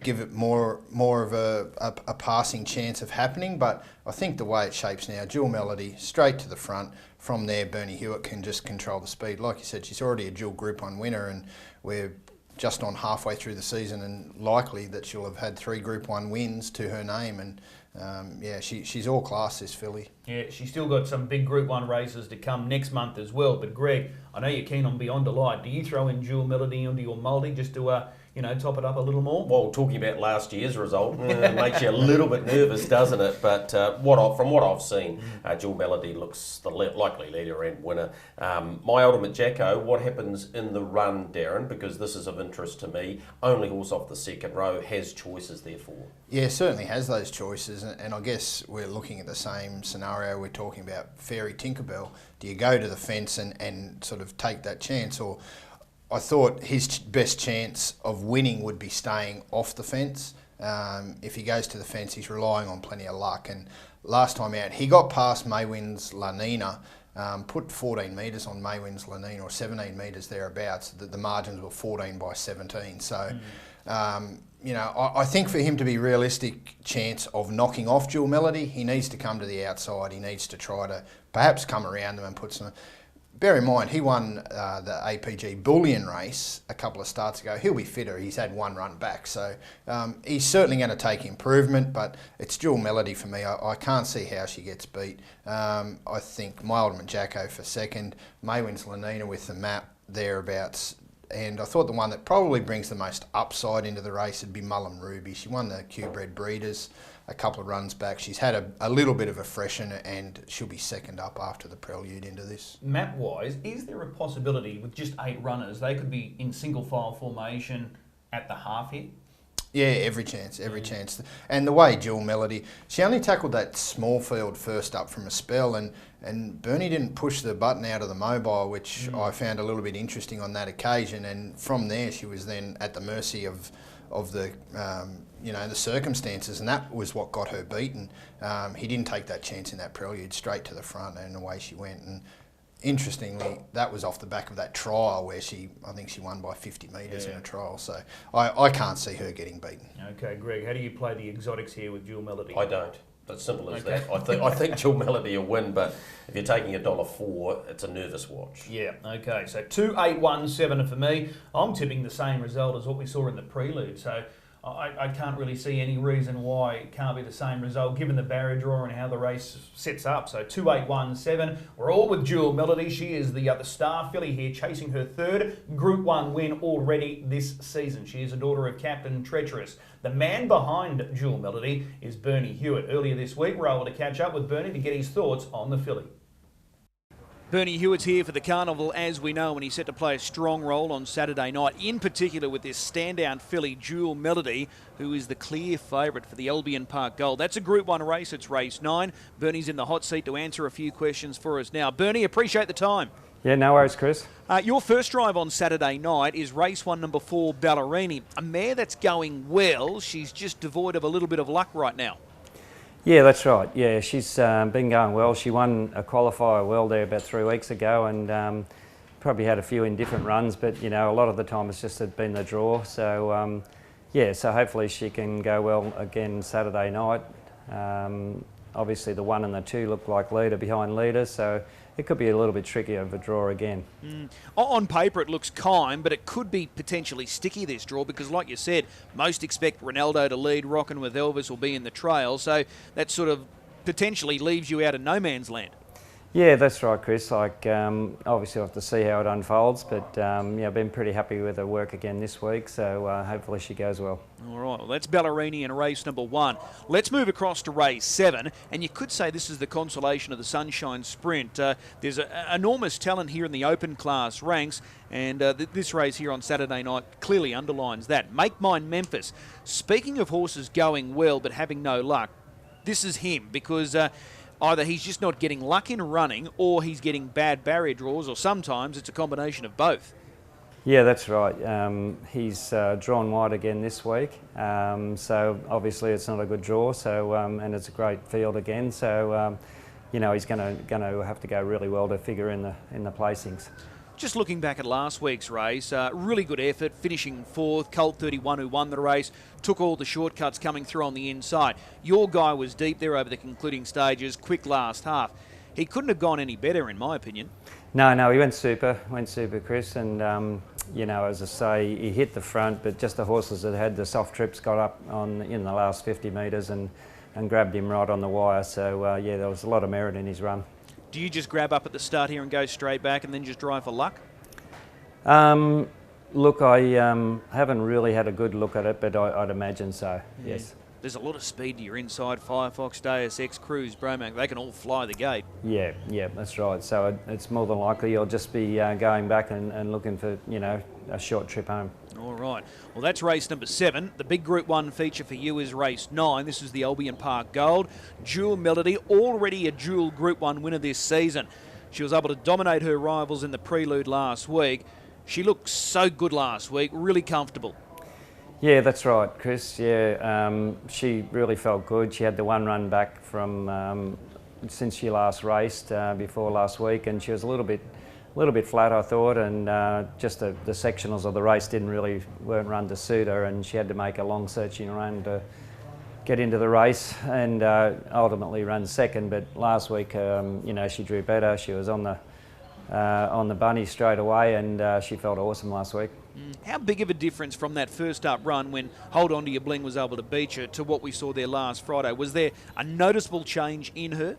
give it more of a passing chance of happening, but I think the way it shapes now, Jewel Melody straight to the front. From there, Bernie Hewitt can just control the speed. Like you said, she's already a dual Group 1 winner, and we're just on halfway through the season, and likely that she'll have had 3 Group 1 wins to her name. And she's all class, this filly. Yeah, she's still got some big Group 1 races to come next month as well. But Greg, I know you're keen on Beyond Delight. Do you throw in Jewel Melody into your multi just to you know, top it up a little more? Well, talking about last year's result makes you a little bit nervous, doesn't it? But from what I've seen, Jewel Melody looks the likely leader and winner. My Ultimate Jacko, what happens in the run, Darren? Because this is of interest to me. Only horse off the second row has choices, therefore. Yeah, certainly has those choices, and I guess we're looking at the same scenario. We're talking about Fairy Tinkerbell. Do you go to the fence and sort of take that chance, or I thought his best chance of winning would be staying off the fence. If he goes to the fence, he's relying on plenty of luck, and last time out he got past Maywin's La Nina, put 14 metres on Maywin's La Nina, or 17 metres thereabouts. The margins were 14 by 17, so you know, I think for him to be realistic chance of knocking off Jewel Melody, he needs to come to the outside. He needs to try to perhaps come around them and put some... Bear in mind, he won the APG Bullion race a couple of starts ago. He'll be fitter. He's had one run back. So he's certainly going to take improvement, but it's Jewel Melody for me. I can't see how she gets beat. I think My Ultimate Jacko for second, Maywin's La Nina with the map thereabouts. And I thought the one that probably brings the most upside into the race would be Mullum Ruby. She won the Q-Bred Breeders a couple of runs back. She's had a little bit of a freshen, and she'll be second up after the prelude into this. Map-wise, is there a possibility with just 8 runners, they could be in single file formation at the half here? Yeah, every chance, every chance. And the way Jewel Melody, she only tackled that small field first up from a spell, and Bernie didn't push the button out of the mobile, which I found a little bit interesting on that occasion. And from there, she was then at the mercy of the you know, the circumstances, and that was what got her beaten. He didn't take that chance in that prelude, straight to the front, and away she went. And interestingly, that was off the back of that trial where I think she won by 50 metres in a trial. So I can't see her getting beaten. Okay, Greg, how do you play the exotics here with Jewel Melody? I don't. It's simple as that. I think Jewel Melody will win, but if you're taking $1.04, it's a nervous watch. Yeah, okay. So 2, 8, 1, 7 for me. I'm tipping the same result as what we saw in the prelude. So I can't really see any reason why it can't be the same result given the barrier draw and how the race sets up. So 2, 8, 1, 7. We're all with Jewel Melody. She is the star filly here, chasing her 3rd Group 1 win already this season. She is a daughter of Captain Treacherous. The man behind Jewel Melody is Bernie Hewitt. Earlier this week, we were able to catch up with Bernie to get his thoughts on the filly. Bernie Hewitt's here for the Carnival, as we know, and he's set to play a strong role on Saturday night, in particular with this standout filly, Jewel Melody, who is the clear favourite for the Albion Park Gold. That's a Group 1 race. It's race 9. Bernie's in the hot seat to answer a few questions for us now. Bernie, appreciate the time. Yeah, no worries, Chris. Your first drive on Saturday night is race 1, number 4, Ballerini. A mare that's going well. She's just devoid of a little bit of luck right now. Yeah, that's right. Yeah, she's been going well. She won a qualifier well there about 3 weeks ago, and probably had a few in different runs, but you know, a lot of the time it's just been the draw. So yeah, so hopefully she can go well again Saturday night. Obviously the 1 and the 2 look like leader behind leader, so it could be a little bit tricky of a draw again. On paper it looks kind, but it could be potentially sticky, this draw, because like you said, most expect Ronaldo to lead, Rockin' with Elvis will be in the trail, so that sort of potentially leaves you out of no man's land. Yeah, that's right, Chris. Like, obviously we'll have to see how it unfolds, but yeah, I've been pretty happy with her work again this week, so hopefully she goes well. All right, well, that's Ballerini in race number 1. Let's move across to race 7, and you could say this is the consolation of the Sunshine Sprint. There's enormous talent here in the open class ranks, and this race here on Saturday night clearly underlines that. Make Mine Memphis. Speaking of horses going well but having no luck, this is him, because either he's just not getting luck in running, or he's getting bad barrier draws, or sometimes it's a combination of both. Yeah, that's right. He's drawn wide again this week, so obviously it's not a good draw. So and it's a great field again. So you know, he's going to have to go really well to figure in the placings. Just looking back at last week's race, really good effort, finishing 4th. Colt 31, who won the race, took all the shortcuts coming through on the inside. Your guy was deep there over the concluding stages, quick last half. He couldn't have gone any better, in my opinion. No, he went super, Chris, and you know, as I say, he hit the front, but just the horses that had the soft trips got up in the last 50 metres and grabbed him right on the wire. So yeah, there was a lot of merit in his run. Do you just grab up at the start here and go straight back and then just drive for luck? Look, I haven't really had a good look at it, but I'd imagine so, yes. There's a lot of speed to your inside. Firefox, Deus Ex, Cruise, Bromac, they can all fly the gate. Yeah, that's right. So it's more than likely you'll just be going back and looking for, a short trip home. All right. Well, that's race number 7. The big Group 1 feature for you is race 9. This is the Albion Park Gold. Jewel Melody, already a dual Group 1 winner this season. She was able to dominate her rivals in the prelude last week. She looked so good last week, really comfortable. Yeah, that's right, Chris. Yeah, she really felt good. She had the one run back from since she last raced before last week, and she was a little bit flat, I thought, and just the sectionals of the race weren't run to suit her, and she had to make a long searching run to get into the race, and ultimately run second. But last week, she drew better. She was on the bunny straight away, and she felt awesome last week. How big of a difference from that first up run when Hold On To Your Bling was able to beat you to what we saw there last Friday? Was there a noticeable change in her?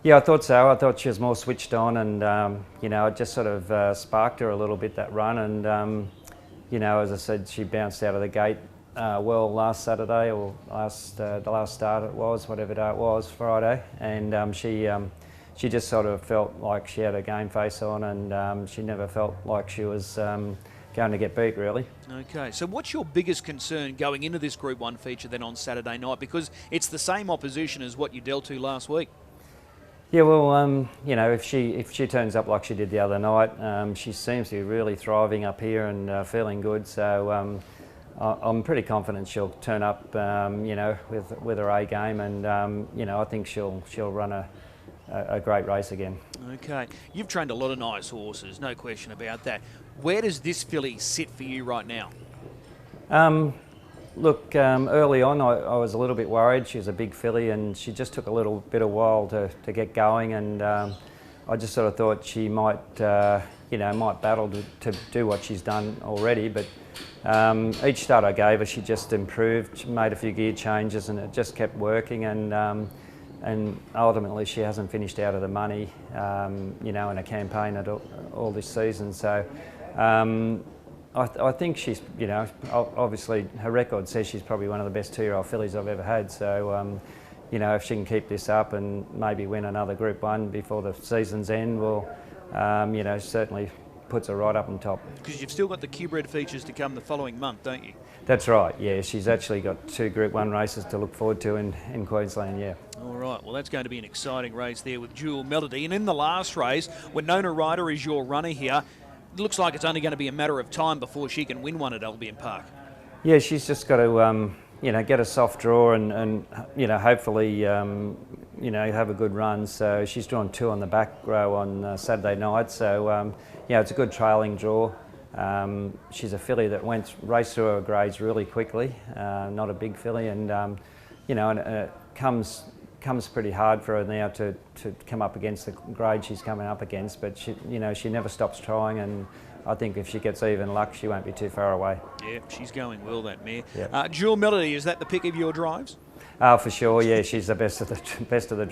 Yeah, I thought so. I thought she was more switched on, and it just sort of sparked her a little bit, that run. And as I said, she bounced out of the gate well last Saturday, or the last start it was, whatever day it was, Friday. And she just sort of felt like she had a game face on, and she never felt like she was going to get beat, really. Okay, so what's your biggest concern going into this Group 1 feature then on Saturday night? Because it's the same opposition as what you dealt to last week. Yeah, well, if she turns up like she did the other night, she seems to be really thriving up here and feeling good. So I'm pretty confident she'll turn up, with her A game, and I think she'll run a great race again. Okay, you've trained a lot of nice horses, no question about that. Where does this filly sit for you right now? Look, early on I was a little bit worried. She was a big filly, and she just took a little bit of while to get going, and I just sort of thought she might battle to do what she's done already. But each start I gave her, she just improved. She made a few gear changes, and it just kept working, and ultimately she hasn't finished out of the money, in a campaign at all this season. So I think she's, obviously her record says she's probably one of the best 2-year-old fillies I've ever had. So, if she can keep this up and maybe win another Group 1 before the season's end, well, certainly puts her right up on top. Because you've still got the Q-bred features to come the following month, don't you? That's right, yeah. She's actually got 2 Group 1 races to look forward to in Queensland, yeah. All right, well, that's going to be an exciting race there with Jewel Melody. And in the last race, when Nona Ryder is your runner here, it looks like it's only going to be a matter of time before she can win one at Albion Park. Yeah, she's just got to, get a soft draw and hopefully, have a good run. So she's drawn 2 on the back row on Saturday night. So, it's a good trailing draw. She's a filly that raced through her grades really quickly, not a big filly, and it comes pretty hard for her now to come up against the grade she's coming up against. But she never stops trying, and I think if she gets even luck, she won't be too far away. Yeah, she's going well, that mare. Yep. Jewel Melody, is that the pick of your drives? For sure, yeah. She's the best of the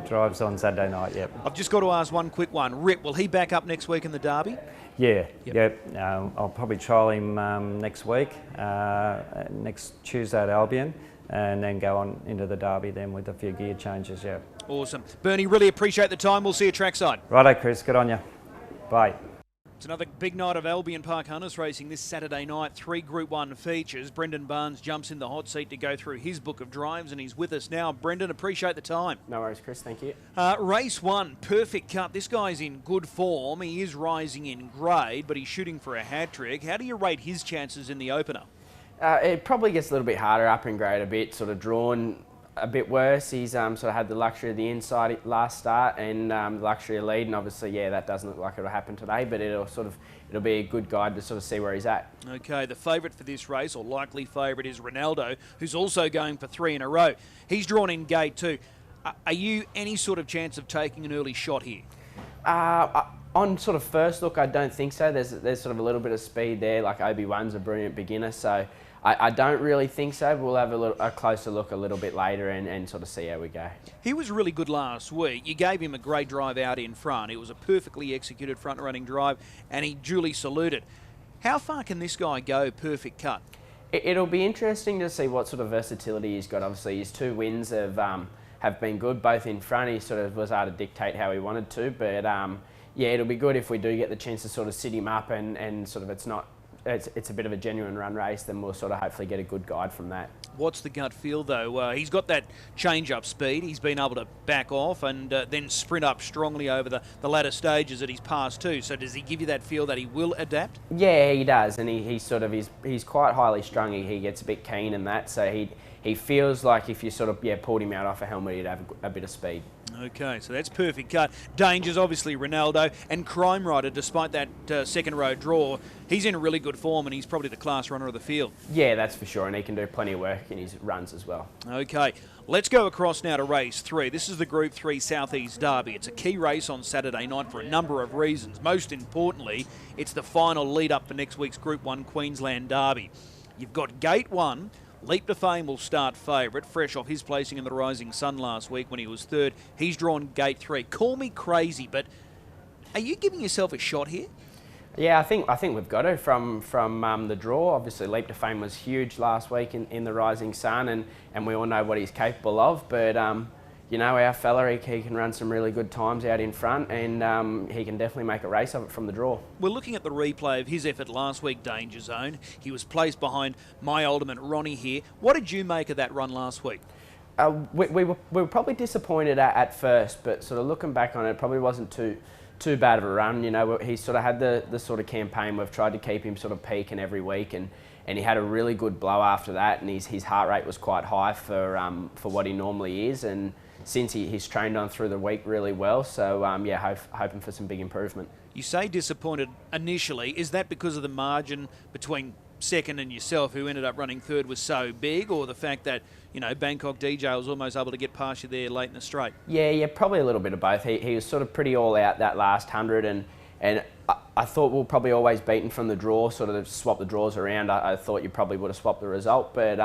drives on Saturday night. Yep. I've just got to ask one quick one. Rip, will he back up next week in the Derby? Yeah. Yep. I'll probably trial him next week, next Tuesday at Albion, and then go on into the Derby then with a few gear changes. Yeah. Awesome, Bernie. Really appreciate the time. We'll see you trackside. Righto, Chris. Good on you. Bye. It's another big night of Albion Park Hunters racing this Saturday night. 3 Group 1 features. Brendan Barnes jumps in the hot seat to go through his book of drives, and he's with us now. Brendan, appreciate the time. No worries, Chris. Thank you. Race 1, Perfect Cut. This guy's in good form. He is rising in grade, but he's shooting for a hat-trick. How do you rate his chances in the opener? It probably gets a little bit harder up in grade a bit, sort of drawn a bit worse. He's sort of had the luxury of the inside last start and the luxury of lead, and obviously, yeah, that doesn't look like it'll happen today, but it'll be a good guide to sort of see where he's at. Okay, the favourite for this race, or likely favourite, is Ronaldo, who's also going for 3 in a row. He's drawn in gate 2. Are you any sort of chance of taking an early shot here? On sort of first look, I don't think so. There's sort of a little bit of speed there. Like Obi-Wan's a brilliant beginner, so I don't really think so. We'll have a closer look a little bit later and sort of see how we go. He was really good last week. You gave him a great drive out in front. It was a perfectly executed front-running drive, and he duly saluted. How far can this guy go, Perfect Cut? It'll be interesting to see what sort of versatility he's got. Obviously, his 2 wins have been good, both in front. He sort of was able to dictate how he wanted to, but yeah, it'll be good if we do get the chance to sort of sit him up and sort of it's a bit of a genuine run race, then we'll sort of hopefully get a good guide from that. What's the gut feel, though? He's got that change-up speed. He's been able to back off and then sprint up strongly over the latter stages that he's passed too. So does he give you that feel that he will adapt? Yeah, he does, and he's quite highly strung. He gets a bit keen in that, so he feels like if you sort of pulled him out off a helmet, he'd have a bit of speed. Okay, so that's Perfect Cut. Danger's obviously Ronaldo, and Crime Rider, despite that second row draw, he's in really good form and he's probably the class runner of the field. Yeah, that's for sure, and he can do plenty of work in his runs as well. Okay, let's go across now to race 3. This is the Group 3 Southeast Derby. It's a key race on Saturday night for a number of reasons. Most importantly, it's the final lead up for next week's Group 1 Queensland Derby. You've got Gate 1. Leap to Fame will start favourite, fresh off his placing in the Rising Sun last week when he was 3rd. He's drawn Gate 3. Call me crazy, but are you giving yourself a shot here? Yeah, I think we've got to from the draw. Obviously, Leap to Fame was huge last week in the Rising Sun, and we all know what he's capable of. But you know, our fella, he can run some really good times out in front, and he can definitely make a race of it from the draw. We're looking at the replay of his effort last week, Danger Zone. He was placed behind my ultimate Ronnie here. What did you make of that run last week? We were probably disappointed at first, but sort of looking back on it, probably wasn't too bad of a run. You know, he sort of had the sort of campaign. We've tried to keep him sort of peaking every week, and he had a really good blow after that, and his heart rate was quite high for what he normally is, and since he's trained on through the week really well, so yeah, hoping for some big improvement. You say disappointed initially. Is that because of the margin between second and yourself, who ended up running 3rd, was so big, or the fact that, you know, Bangkok DJ was almost able to get past you there late in the straight? Yeah, probably a little bit of both. He was sort of pretty all out that last 100, and I thought we'll probably always beaten from the draw, sort of swap the draws around. I thought you probably would have swapped the result, but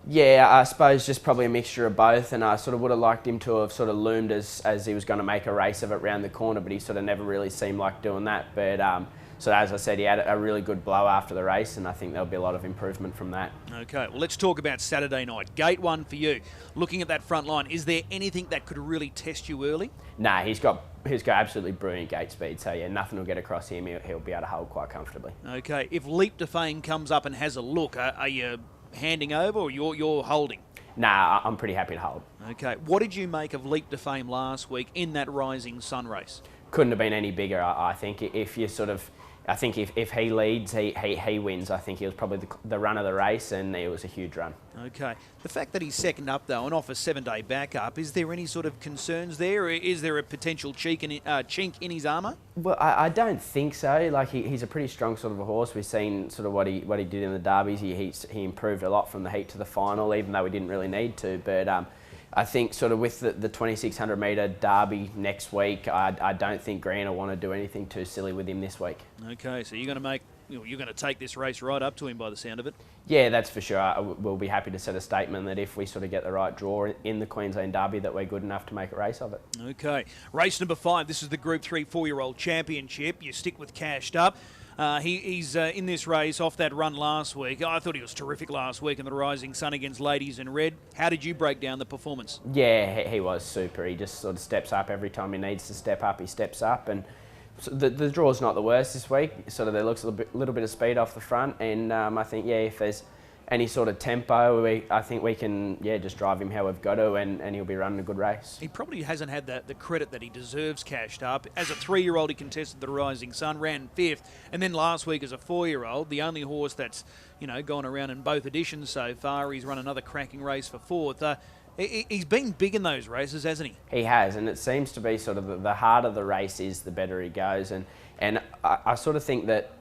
yeah, I suppose just probably a mixture of both, and I sort of would have liked him to have sort of loomed as he was going to make a race of it round the corner, but he sort of never really seemed like doing that. But so as I said, he had a really good blow after the race, and I think there'll be a lot of improvement from that. Okay, well, let's talk about Saturday night. Gate 1 for you. Looking at that front line, is there anything that could really test you early? Nah, he's got absolutely brilliant gate speed, so yeah, nothing will get across him. He'll be able to hold quite comfortably. Okay, if Leap to Fame comes up and has a look, are you handing over, or you're holding? Nah, I'm pretty happy to hold. Okay, what did you make of Leap to Fame last week in that Rising Sun race? Couldn't have been any bigger, I think. If you sort of, I think if he leads, he wins. I think he was probably the run of the race, and it was a huge run. Okay. The fact that he's second up, though, and off a 7-day backup, is there any sort of concerns there? Or is there a potential chink in his armour? Well, I don't think so. Like, he's a pretty strong sort of a horse. We've seen sort of what he did in the derbies. He improved a lot from the heat to the final, even though we didn't really need to. But I think sort of with the 2,600 metre derby next week, I don't think Green will want to do anything too silly with him this week. Okay, so you're going to take this race right up to him by the sound of it? Yeah, that's for sure. We'll be happy to set a statement that if we sort of get the right draw in the Queensland Derby, that we're good enough to make a race of it. Okay, race number 5. This is the Group 3 4-year-old championship. You stick with Cashed Up. He's in this race off that run last week. I thought he was terrific last week in the Rising Sun against Ladies in Red. How did you break down the performance? Yeah, he was super. He just sort of steps up every time he needs to step up. He steps up, and so the draw's not the worst this week. Sort of there looks a little bit of speed off the front, and I think if there's any sort of tempo, I think we can just drive him how we've got to, and he'll be running a good race. He probably hasn't had the credit that he deserves, Cashed Up. As a 3-year-old, he contested the Rising Sun, ran 5th, and then last week as a 4-year-old, the only horse that's gone around in both editions so far. He's run another cracking race for 4th. He's been big in those races, hasn't he? He has, and it seems to be sort of the harder the race is, the better he goes, and I sort of think that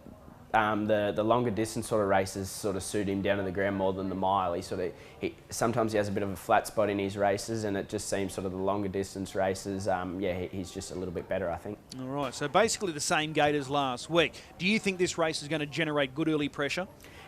the longer distance sort of races sort of suit him down to the ground more than the mile. Sometimes he has a bit of a flat spot in his races, and it just seems sort of the longer distance races, he's just a little bit better, I think. All right, so basically the same gate as last week. Do you think this race is going to generate good early pressure?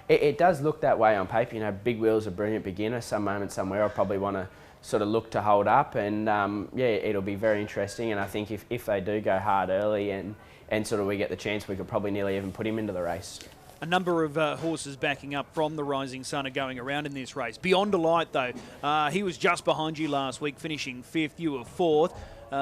It does look that way on paper. Big Wheel's a brilliant beginner. Some moment somewhere I'll probably want sort of look to hold up, and yeah, it'll be very interesting. And I think if they do go hard early and sort of we get the chance, we could probably nearly even put him into the race. A number of horses backing up from the Rising Sun are going around in this race. Beyond Delight, though, he was just behind you last week, finishing 5th. You were 4th.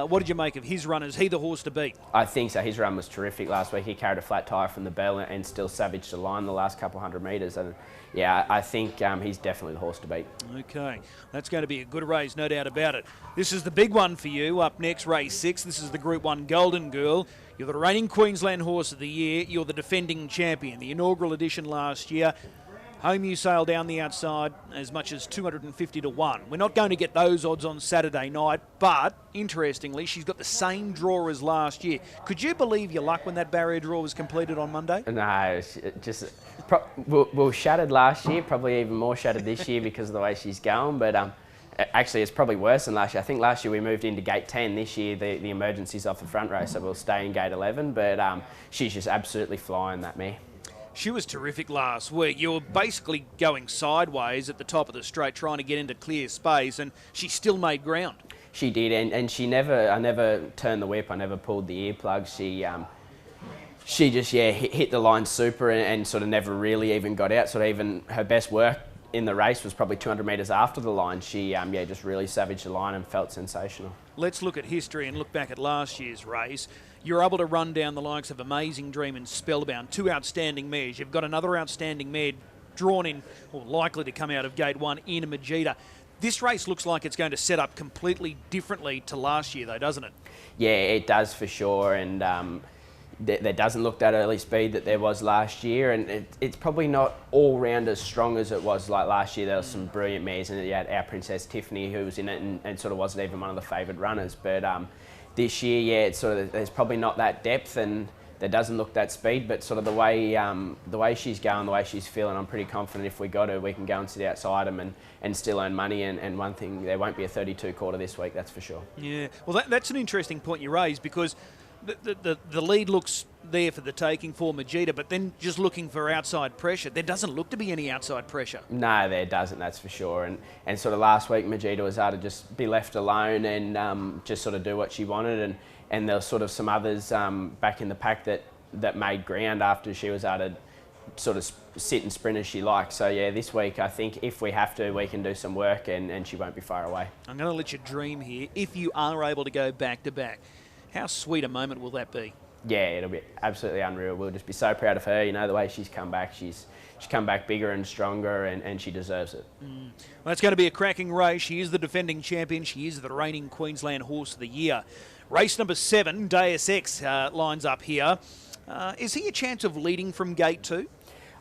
What did you make of his run? Is he the horse to beat? I think so. His run was terrific last week. He carried a flat tyre from the bell and still savaged the line the last couple hundred metres. And yeah, I think he's definitely the horse to beat. Okay, that's going to be a good race, no doubt about it. This is the big one for you. Up next, race 6. This is the Group 1 Golden Girl. You're the reigning Queensland Horse of the Year. You're the defending champion. The inaugural edition last year. Home you sail down the outside as much as 250 to 1. We're not going to get those odds on Saturday night, but interestingly, she's got the same draw as last year. Could you believe your luck when that barrier draw was completed on Monday? No, just well, shattered last year, probably even more shattered this year because of the way she's going. But actually, it's probably worse than last year. I think last year we moved into gate 10. This year, the emergency's off the front row, so we'll stay in gate 11. But she's just absolutely flying, that mare. She was terrific last week. You were basically going sideways at the top of the straight, trying to get into clear space, and she still made ground. She did, and I never turned the whip. I never pulled the earplugs. She just hit the line super and sort of never really even got out. Sort of even her best work in the race was probably 200 metres after the line. She just really savaged the line and felt sensational. Let's look at history and look back at last year's race. You're able to run down the likes of Amazing Dream and Spellbound, 2 outstanding mares. You've got another outstanding mare drawn in, or likely to come out of gate 1, in Majida. This race looks like it's going to set up completely differently to last year, though, doesn't it? Yeah, it does for sure, and there doesn't look that early speed that there was last year, and it's probably not all round as strong as it was like last year. There was some brilliant mares, and you had our Princess Tiffany who was in it and sort of wasn't even one of the favoured runners. But this year, yeah, it's sort of there's probably not that depth, and there doesn't look that speed. But sort of the way she's going, the way she's feeling, I'm pretty confident if we got her, we can go and sit outside them and still earn money. And one thing, there won't be a 32 quarter this week, that's for sure. Yeah, well, that's an interesting point you raised, because the lead looks there for the taking for Majida, but then just looking for outside pressure, there doesn't look to be any outside pressure. No, there doesn't, that's for sure. And sort of last week, Majida was able to just be left alone and just sort of do what she wanted. And there was sort of some others back in the pack that made ground after she was able to sort of sit and sprint as she likes. So yeah, this week I think if we have to, we can do some work and she won't be far away. I'm going to let you dream here. If you are able to go back to back, how sweet a moment will that be? Yeah, it'll be absolutely unreal. We'll just be so proud of her. You know, the way she's come back, she's come back bigger and stronger, and she deserves it. Well, it's going to be a cracking race. She is the defending champion. She is the reigning Queensland Horse of the Year. Race number 7, Deus Ex, lines up here. Is he a chance of leading from gate 2?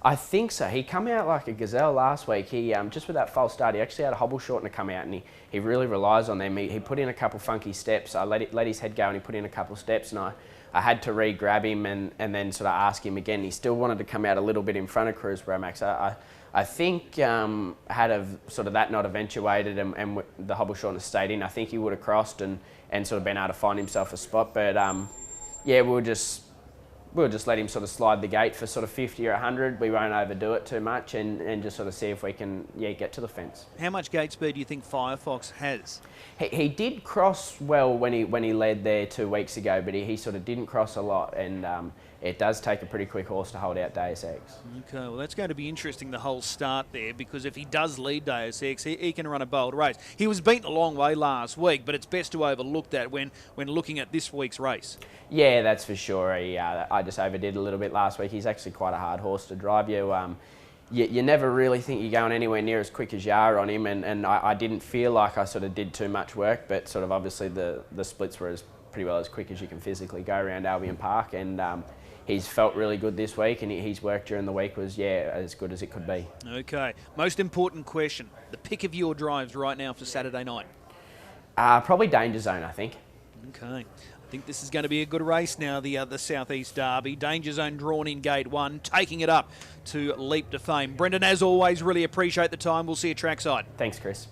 I think so. He come out like a gazelle last week. He just with that false start, he actually had a hobble shortener to come out, and he really relies on them. He put in a couple funky steps. I let his head go, and he put in a couple steps, and I had to re-grab him and then sort of ask him again. He still wanted to come out a little bit in front of Cruz Bromax. I think had of sort of that not eventuated and the hobble shortener stayed in, I think he would have crossed and sort of been able to find himself a spot. But yeah, we'll just let him sort of slide the gate for sort of 50 or 100. We won't overdo it too much and just sort of see if we can get to the fence. How much gate speed do you think Firefox has? He did cross well when he led there 2 weeks ago, but he sort of didn't cross a lot, and it does take a pretty quick horse to hold out Deus Ex. Okay, well that's going to be interesting, the whole start there, because if he does lead Deus Ex, he can run a bold race. He was beaten a long way last week, but it's best to overlook that when looking at this week's race. Yeah, that's for sure. I just overdid a little bit last week. He's actually quite a hard horse to drive. You never really think you're going anywhere near as quick as you are on him, and I didn't feel like I sort of did too much work, but sort of obviously the splits were pretty well as quick as you can physically go around Albion Park, and he's felt really good this week, and his work during the week was, as good as it could be. Okay, most important question, the pick of your drives right now for Saturday night? Probably Danger Zone, I think. Okay. I think this is going to be a good race now, the Southeast Derby. Danger Zone drawn in gate 1, taking it up to Leap to Fame. Brendan, as always, really appreciate the time. We'll see you trackside. Thanks, Chris.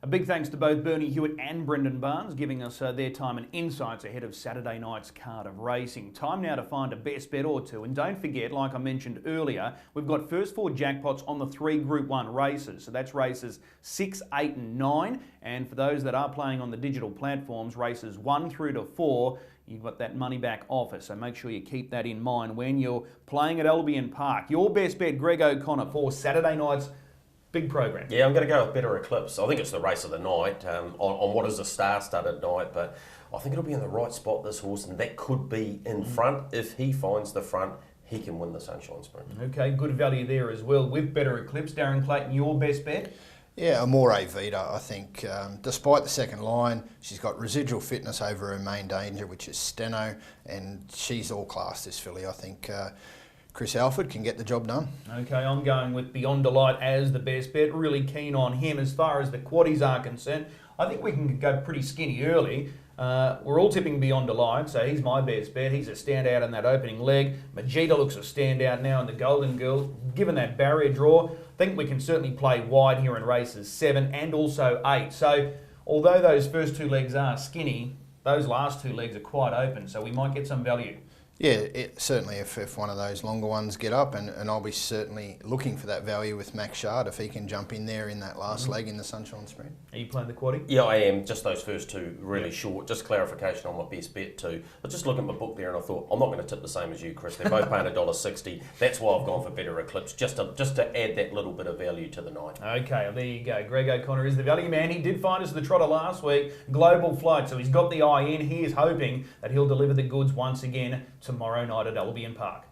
big thanks to both Bernie Hewitt and Brendan Barnes giving us their time and insights ahead of Saturday night's card of racing. Time now to find a best bet or two. And don't forget, like I mentioned earlier, we've got first four jackpots on the 3 Group 1 races. So that's races 6, 8 and 9. And for those that are playing on the digital platforms, races 1 through to 4, you've got that money back offer. So make sure you keep that in mind when you're playing at Albion Park. Your best bet, Greg O'Connor, for Saturday night's big program. Yeah, I'm going to go with Better Eclipse. I think it's the race of the night on what is a star-studded night, but I think it'll be in the right spot, this horse, and that could be in front. If he finds the front, he can win the Sunshine Sprint. Okay, good value there as well with Better Eclipse. Darren Clayton, your best bet? Yeah, Amore Vita, I think. Despite the second line, she's got residual fitness over her main danger, which is Steno, and she's all class, this filly. I think Chris Alford can get the job done. Okay, I'm going with Beyond Delight as the best bet. Really keen on him as far as the quaddies are concerned. I think we can go pretty skinny early. We're all tipping Beyond Delight, so he's my best bet. He's a standout in that opening leg. Majida looks a standout now in the Golden Girl. Given that barrier draw, I think we can certainly play wide here in races 7 and also 8. So although those first 2 legs are skinny, those last 2 legs are quite open, so we might get some value. Yeah, certainly if one of those longer ones get up, and I'll be certainly looking for that value with Max Shard if he can jump in there in that last leg in the Sunshine Sprint. Are you playing the quaddie? Yeah, I am. Just those first 2 really short. Just clarification on my best bet too. I just looked at my book there and I thought, I'm not going to tip the same as you, Chris. They're both paying $1.60. That's why I've gone for Better Eclipse, just to add that little bit of value to the night. Okay, well, there you go. Greg O'Connor is the value man. He did find us the trotter last week, Global Flight, so he's got the eye in. He is hoping that he'll deliver the goods once again tomorrow night at Albion Park.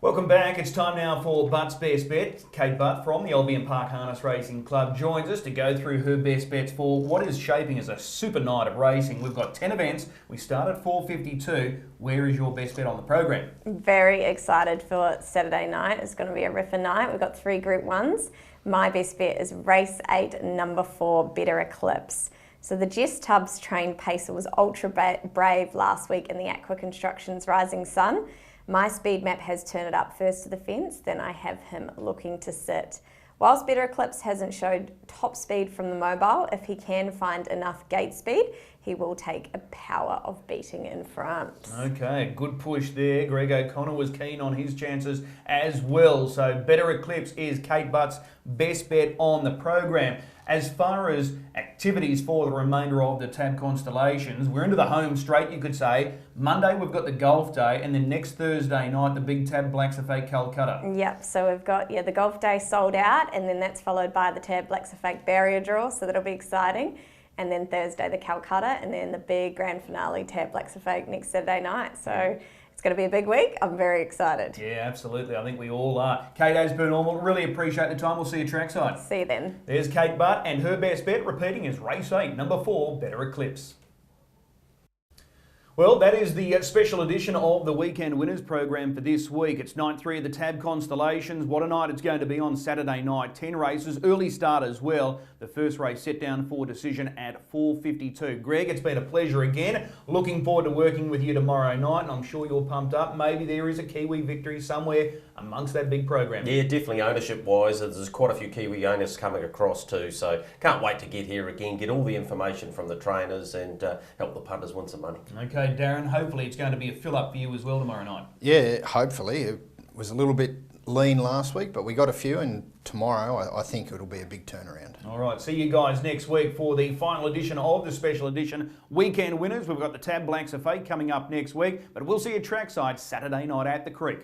Welcome back. It's time now for Butt's Best Bet. Kate Butt from the Albion Park Harness Racing Club joins us to go through her best bets for what is shaping as a super night of racing. We've got 10 events. We start at 4:52. Where is your best bet on the program? Very excited for Saturday night. It's going to be a ripper night. We've got 3 Group 1s. My best bet is race 8, number 4, Better Eclipse. So the Jess Tubbs trained pacer was ultra brave last week in the Aqua Constructions Rising Sun. My speed map has turned it up first to the fence, then I have him looking to sit. Whilst Better Eclipse hasn't showed top speed from the mobile, if he can find enough gate speed, he will take a power of beating in front. Okay, good push there. Greg O'Connor was keen on his chances as well. So Better Eclipse is Kate Butt's best bet on the program. As far as activities for the remainder of the TAB Constellations, we're into the home straight, you could say. Monday, we've got the golf day, and then next Thursday night, the big TAB Blacks of Fake Calcutta. Yep, so we've got the golf day sold out, and then that's followed by the TAB Blacks of Fake barrier draw, so that'll be exciting. And then Thursday, the Calcutta, and then the big grand finale, TAB Blacks of Fake, next Saturday night. So it's going to be a big week. I'm very excited. Yeah, absolutely. I think we all are. Kate, as per normal, really appreciate the time. We'll see you trackside. See you then. There's Kate Butt, and her best bet, repeating, is race 8, number 4, Better Eclipse. Well, that is the special edition of the Weekend Winners program for this week. It's night 3 of the TAB Constellations. What a night it's going to be on Saturday night. 10 races, early start as well. The first race set down for decision at 4:52. Greg, it's been a pleasure again. Looking forward to working with you tomorrow night, and I'm sure you're pumped up. Maybe there is a Kiwi victory somewhere amongst that big program. Yeah, definitely ownership-wise. There's quite a few Kiwi owners coming across too, so can't wait to get here again, get all the information from the trainers and help the punters win some money. Okay, Darren, hopefully it's going to be a fill-up for you as well tomorrow night. Yeah, hopefully. It was a little bit lean last week, but we got a few, and tomorrow I think it'll be a big turnaround. All right, see you guys next week for the final edition of the special edition Weekend Winners. We've got the TAB Blacks of Fate coming up next week, but we'll see you trackside Saturday night at the Creek.